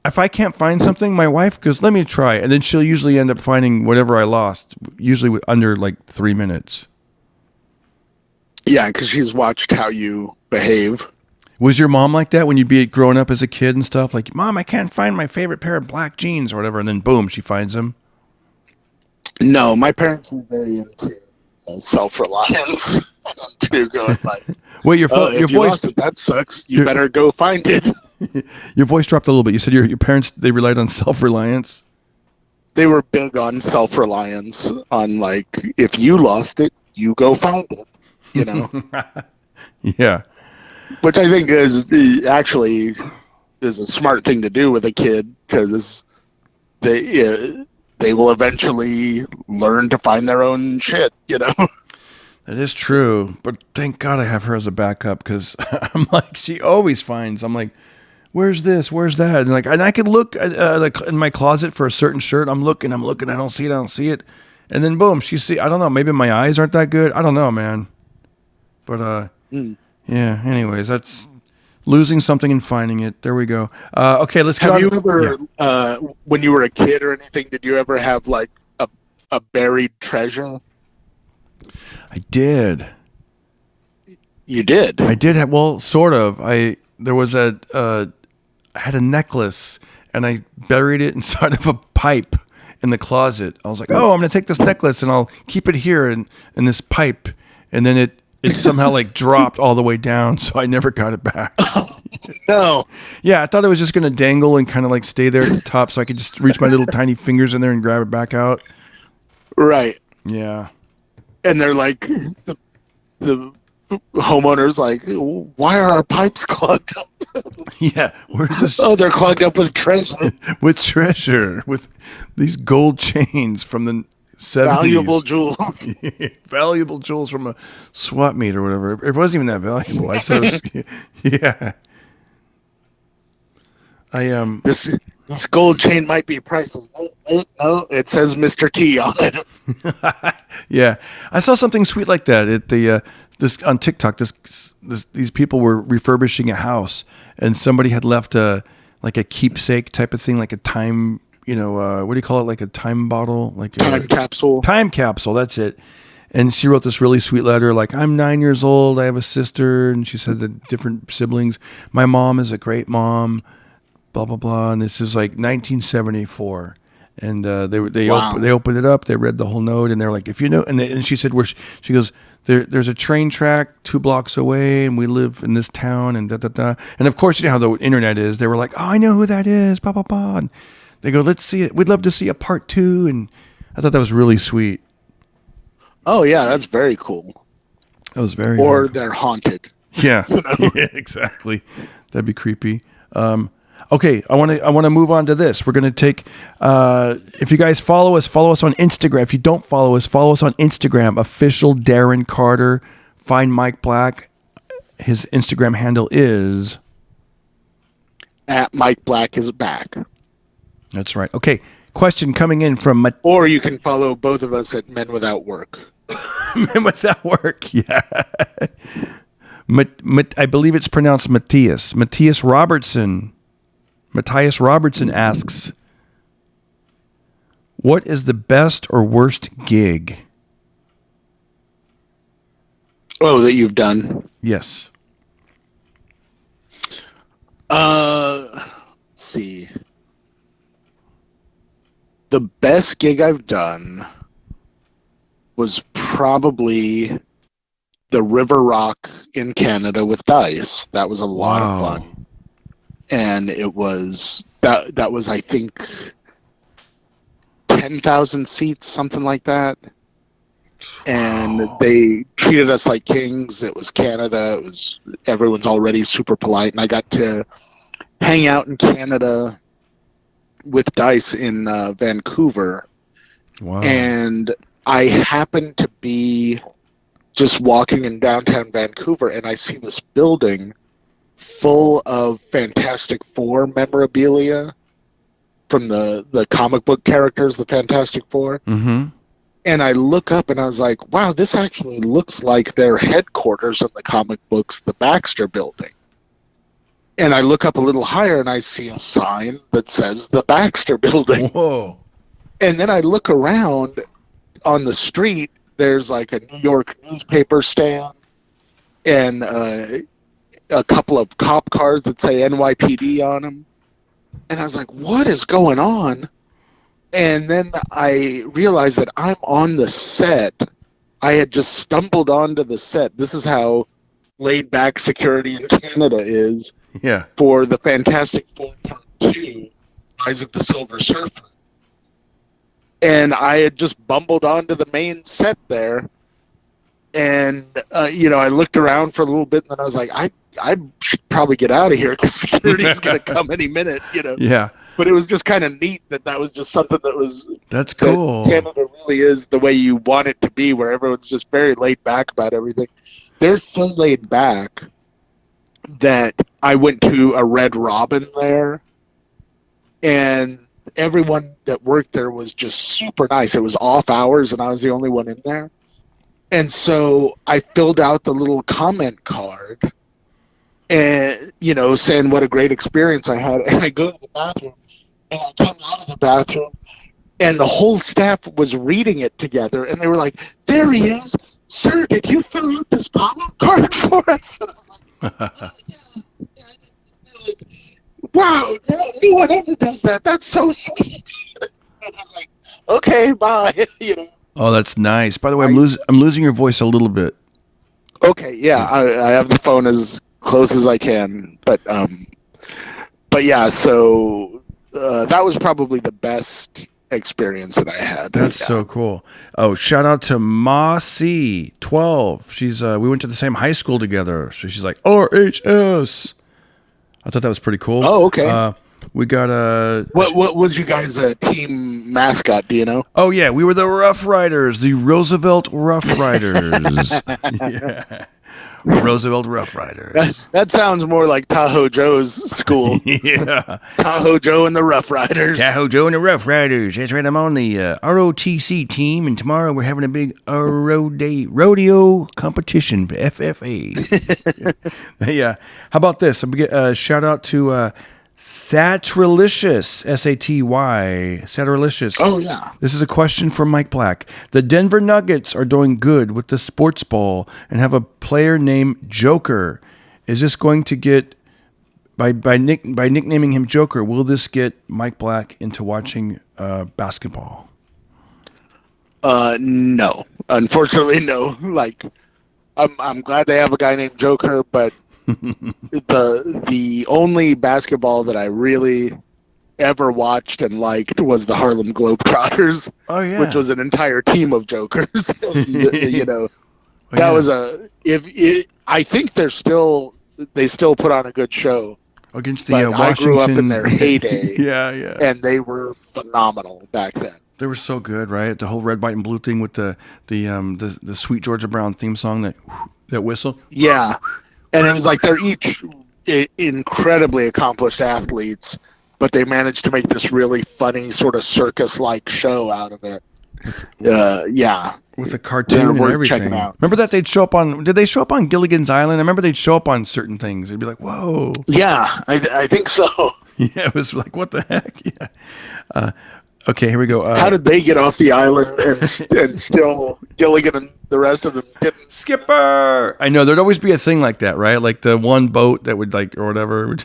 if I can't find something, my wife goes, let me try. And then she'll usually end up finding whatever I lost, usually under like 3 minutes.
Yeah, because she's watched how you behave.
Was your mom like that when you'd be growing up as a kid and stuff? Like, Mom, I can't find my favorite pair of black jeans or whatever. And then boom, she finds them.
No, my parents were very into self-reliance. To go like,
wait, your voice,
lost it, that sucks. You better go find it.
Your voice dropped a little bit. You said your parents, they relied on self-reliance.
They were big on self-reliance. On like, if you lost it, you go find it.
Yeah.
Which I think is a smart thing to do with a kid because they will eventually learn to find their own shit.
That is true, but thank God I have her as a backup because I'm like, she always finds. I'm like, where's this? Where's that? And I could look like in my closet for a certain shirt. I'm looking. I don't see it. And then boom, I don't know. Maybe my eyes aren't that good. I don't know, man. But yeah. Anyways, that's losing something and finding it. There we go. Okay, let's go.
Have you ever, when you were a kid or anything, did you ever have like a buried treasure?
I did.
You did?
I did have, well, sort of. I had a necklace and I buried it inside of a pipe in the closet. I was like, oh, I'm going to take this necklace and I'll keep it here in this pipe. And then it somehow like dropped all the way down. So I never got it back.
No.
Yeah. I thought it was just going to dangle and kind of like stay there at the top so I could just reach my little tiny fingers in there and grab it back out.
Right.
Yeah.
And they're like, the homeowner's like, why are our pipes clogged up?
Yeah. Where's this?
Oh, they're clogged up with treasure.
With treasure. With these gold chains from the 70s.
Valuable jewels.
Valuable jewels from a swap meet or whatever. It wasn't even that valuable. I said it was, yeah.
This gold chain might be priceless. No, it says Mr. T on it.
Yeah, I saw something sweet like that at the this on TikTok. These people were refurbishing a house, and somebody had left a keepsake type of thing, like a time, what do you call it, like a time bottle, like a
Time capsule.
Time capsule. That's it. And she wrote this really sweet letter, like, I'm 9 years old. I have a sister, and she said the different siblings. My mom is a great mom. Blah blah blah, and this is like 1974, and they opened it up. They read the whole note, and they're like, if you know, and she said, she goes, there's a train track 2 blocks away, and we live in this town, and da da da. And of course, you know how the internet is. They were like, oh, I know who that is, blah blah blah. And they go, let's see it. We'd love to see a part 2, and I thought that was really sweet.
Oh yeah, that's very cool.
That was very.
Or they're haunted.
Yeah, yeah, exactly. That'd be creepy. Okay, I want to move on to this. We're going to take, if you guys follow us on Instagram. If you don't follow us on Instagram, official Darren Carter. Find Mike Black. His Instagram handle is
At Mike Black is back.
That's right. Okay, question coming in from
Or you can follow both of us at Men Without Work.
Men Without Work, yeah. I believe it's pronounced Matthias. Matthias Robertson asks, what is the best or worst gig?
Oh, that you've done?
Yes.
Let's see. The best gig I've done was probably the River Rock in Canada with Dice. That was a lot of fun. And it was that was, I think, 10,000 seats, something like that. And they treated us like kings. It was Canada. Everyone's already super polite, and I got to hang out in Canada with Dice in Vancouver.
Wow. And
I happened to be just walking in downtown Vancouver, and I see this building full of Fantastic Four memorabilia from the comic book characters, the Fantastic Four.
Mm-hmm.
And I look up and I was like, wow, this actually looks like their headquarters in the comic books, the Baxter Building. And I look up a little higher and I see a sign that says the Baxter Building.
Whoa.
And then I look around on the street, there's like a New York newspaper stand and a couple of cop cars that say NYPD on them. And I was like, what is going on? And then I realized that I'm on the set. I had just stumbled onto the set. This is how laid back security in Canada is.
Yeah.
For the Fantastic Four Part 2, Rise of the Silver Surfer. And I had just bumbled onto the main set there. And, I looked around for a little bit, and then I was like, I should probably get out of here because security's going to come any minute,
Yeah.
But it was just kind of neat that was just something that was...
That's cool.
That Canada really is the way you want it to be, where everyone's just very laid back about everything. They're so laid back that I went to a Red Robin there, and everyone that worked there was just super nice. It was off hours, and I was the only one in there. And so I filled out the little comment card and, saying what a great experience I had. And I go to the bathroom, and I come out of the bathroom, and the whole staff was reading it together. And they were like, there he is. Sir, did you fill out this comment card for us? And I was like, wow, no one ever does that. That's so sweet. And I was like, okay, bye. You know.
Oh, that's nice. By the way,
Nice.
I'm losing your voice a little bit.
Okay, yeah, I have the phone as close as I can, but yeah, so that was probably the best experience that I had.
That's
Yeah.
so cool. Oh, shout out to Ma C 12. She's we went to the same high school together. So she's like RHS. I thought that was pretty cool.
Oh, okay.
We got a
What was you guys' team mascot? Do you know?
Oh yeah, we were the Rough Riders, the Roosevelt Rough Riders. Yeah. Roosevelt Rough Riders.
That sounds more like Tahoe Joe's school.
Yeah.
Tahoe Joe and the Rough Riders.
Tahoe Joe and the Rough Riders. That's right. I'm on the ROTC team, and tomorrow we're having a big rodeo competition for FFA. Yeah. How about this? Shout out to Satrilicious, S-A-T-Y, Satrilicious.
Oh yeah.
This is a question from Mike Black. The Denver Nuggets are doing good with the sports ball and have a player named Joker. Is this going to get by nicknaming him Joker? Will this get Mike Black into watching basketball?
No. Unfortunately, no. Like, I'm glad they have a guy named Joker, but the only basketball that I really ever watched and liked was the Harlem Globetrotters.
Oh yeah,
which was an entire team of Jokers. You know,
Oh,
that
yeah.
was I think they still put on a good show.
Against
But
the
I grew
Washington.
up in their heyday.
Yeah, yeah.
And they were phenomenal back then.
They were so good, right? The whole red, white, and blue thing with the Sweet Georgia Brown theme song, that whistle.
Yeah, and it was like they're each incredibly accomplished athletes, but they managed to make this really funny sort of circus-like show out of it. Yeah.
With the cartoon and
worth
everything.
checking out.
Remember that they'd show up on? Did they show up on Gilligan's Island? I remember they'd show up on certain things. They'd be like, "Whoa!"
Yeah, I think so.
Yeah, it was like, "What the heck?" Yeah. Okay, here we go.
How did they get off the island and still Gilligan and the rest of them didn't?
Skipper? I know there'd always be a thing like that, right? Like the one boat that would or whatever.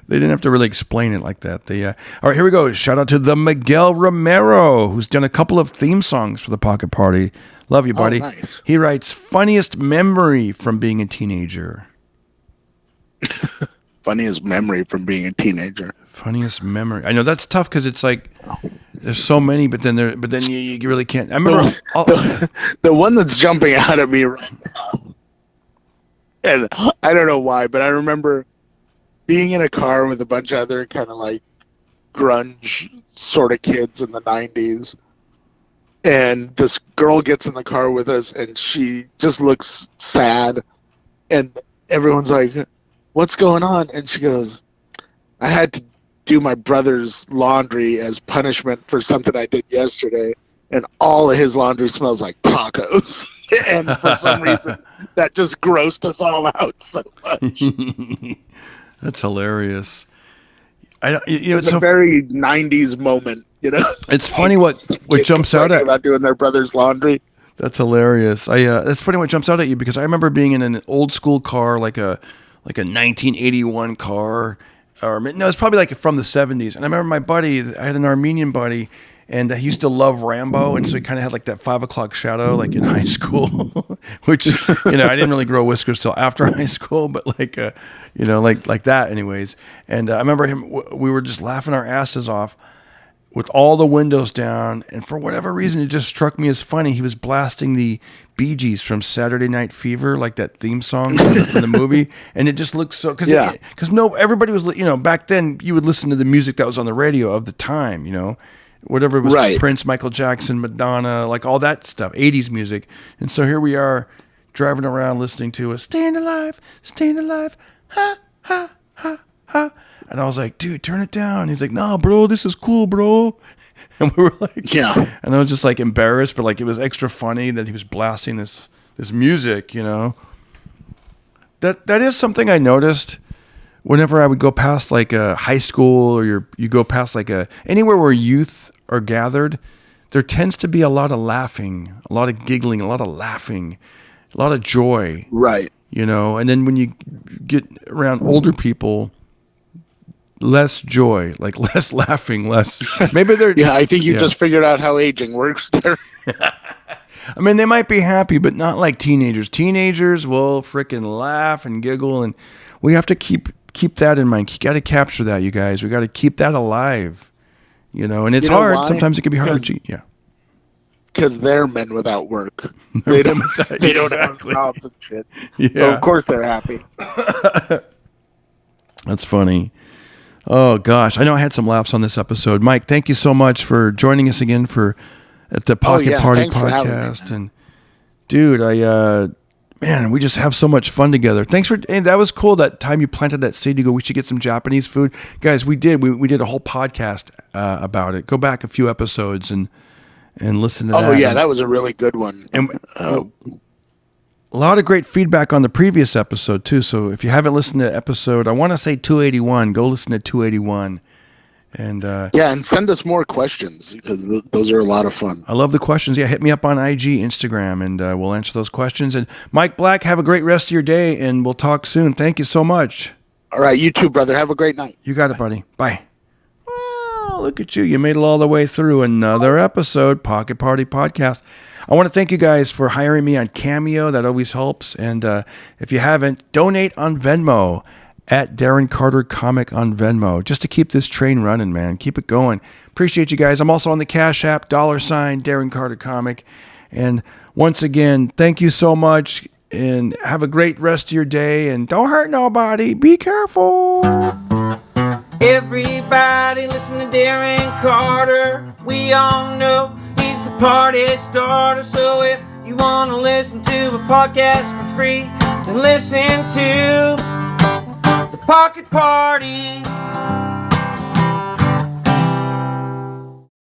They didn't have to really explain it like that. All right, here we go. Shout out to the Miguel Romero, who's done a couple of theme songs for the Pocket Party. Love you, buddy.
Oh, nice.
He writes, funniest memory from being a teenager.
Funniest memory from being a teenager.
Funniest memory. I know that's tough because it's like there's so many, but then you really can't. I remember
The one that's jumping out at me right now, and I don't know why, but I remember being in a car with a bunch of other kind of like grunge sort of kids in the 90s, and this girl gets in the car with us and she just looks sad, and everyone's like, what's going on? And she goes, I had to do my brother's laundry as punishment for something I did yesterday, and all of his laundry smells like tacos. And for some reason that just grossed us all out so much.
That's hilarious.
It's a very 90s moment, you know.
It's funny what jumps out at
about doing their brother's laundry.
That's hilarious. That's funny what jumps out at you because I remember being in an old school car, like a 1981 car, or no, it's probably like from the 70s. And I remember my buddy, I had an Armenian buddy, and he used to love Rambo, and so he kind of had like that 5 o'clock shadow, like in high school, which I didn't really grow whiskers till after high school, but like that, anyways. And I remember him. We were just laughing our asses off with all the windows down, and for whatever reason, it just struck me as funny. He was blasting the Bee Gees from Saturday Night Fever, like that theme song from the movie, and it just looked so because everybody was back then you would listen to the music that was on the radio of the time, whatever it was,
right.
Prince, Michael Jackson, Madonna, like all that stuff, 80s music, and so here we are driving around listening to a "Staying Alive, ha ha ha ha." And I was like, dude, turn it down. He's like, no, bro, this is cool, bro. And we were like,
yeah.
And I was just like embarrassed, but like it was extra funny that he was blasting this music, That is something I noticed whenever I would go past like a high school or you go past like anywhere where youth are gathered, there tends to be a lot of laughing, a lot of giggling, a lot of laughing, a lot of joy.
Right.
And then when you get around older people, less joy, like less laughing, less. Maybe they're.
Yeah, I think you just figured out how aging works there.
I mean, they might be happy, but not like teenagers. Teenagers will frickin' laugh and giggle, and we have to keep that in mind. You got to capture that, you guys. We got to keep that alive, And it's hard.
Why?
Sometimes it can be hard. Yeah,
because they're men without work. They don't have jobs and shit. Yeah. So of course they're happy.
That's funny. Oh gosh, I know I had some laughs on this episode. Mike, thank you so much for joining us again at the Pocket Party podcast. And dude, man, we just have so much fun together. Thanks and that was cool. That time you planted that seed to go, we should get some Japanese food, guys. We did a whole podcast about it. Go back a few episodes and listen to that.
Oh yeah, that was a really good one.
And a lot of great feedback on the previous episode too. So if you haven't listened to episode, I want to say 281, go listen to 281. And
and send us more questions because those are a lot of fun.
I love the questions. Yeah, hit me up on IG, Instagram, and we'll answer those questions. And Mike Black, have a great rest of your day, and we'll talk soon. Thank you so much.
All right, you too, brother. Have a great night.
You got it, buddy. Bye. Well, look at you. You made it all the way through another episode, Pocket Party Podcast. I want to thank you guys for hiring me on CAMEO. That always helps. And if you haven't, donate on Venmo at Darren Carter Comic on Venmo, just to keep this train running, man. Keep it going. Appreciate you guys. I'm also on the Cash App, $, Darren Carter Comic. And once again, thank you so much, and have a great rest of your day, and don't hurt nobody. Be careful.
Everybody listen to Darren Carter. We all know he's the party starter. So if you want to listen to a podcast for free, then listen to the Pocket Party.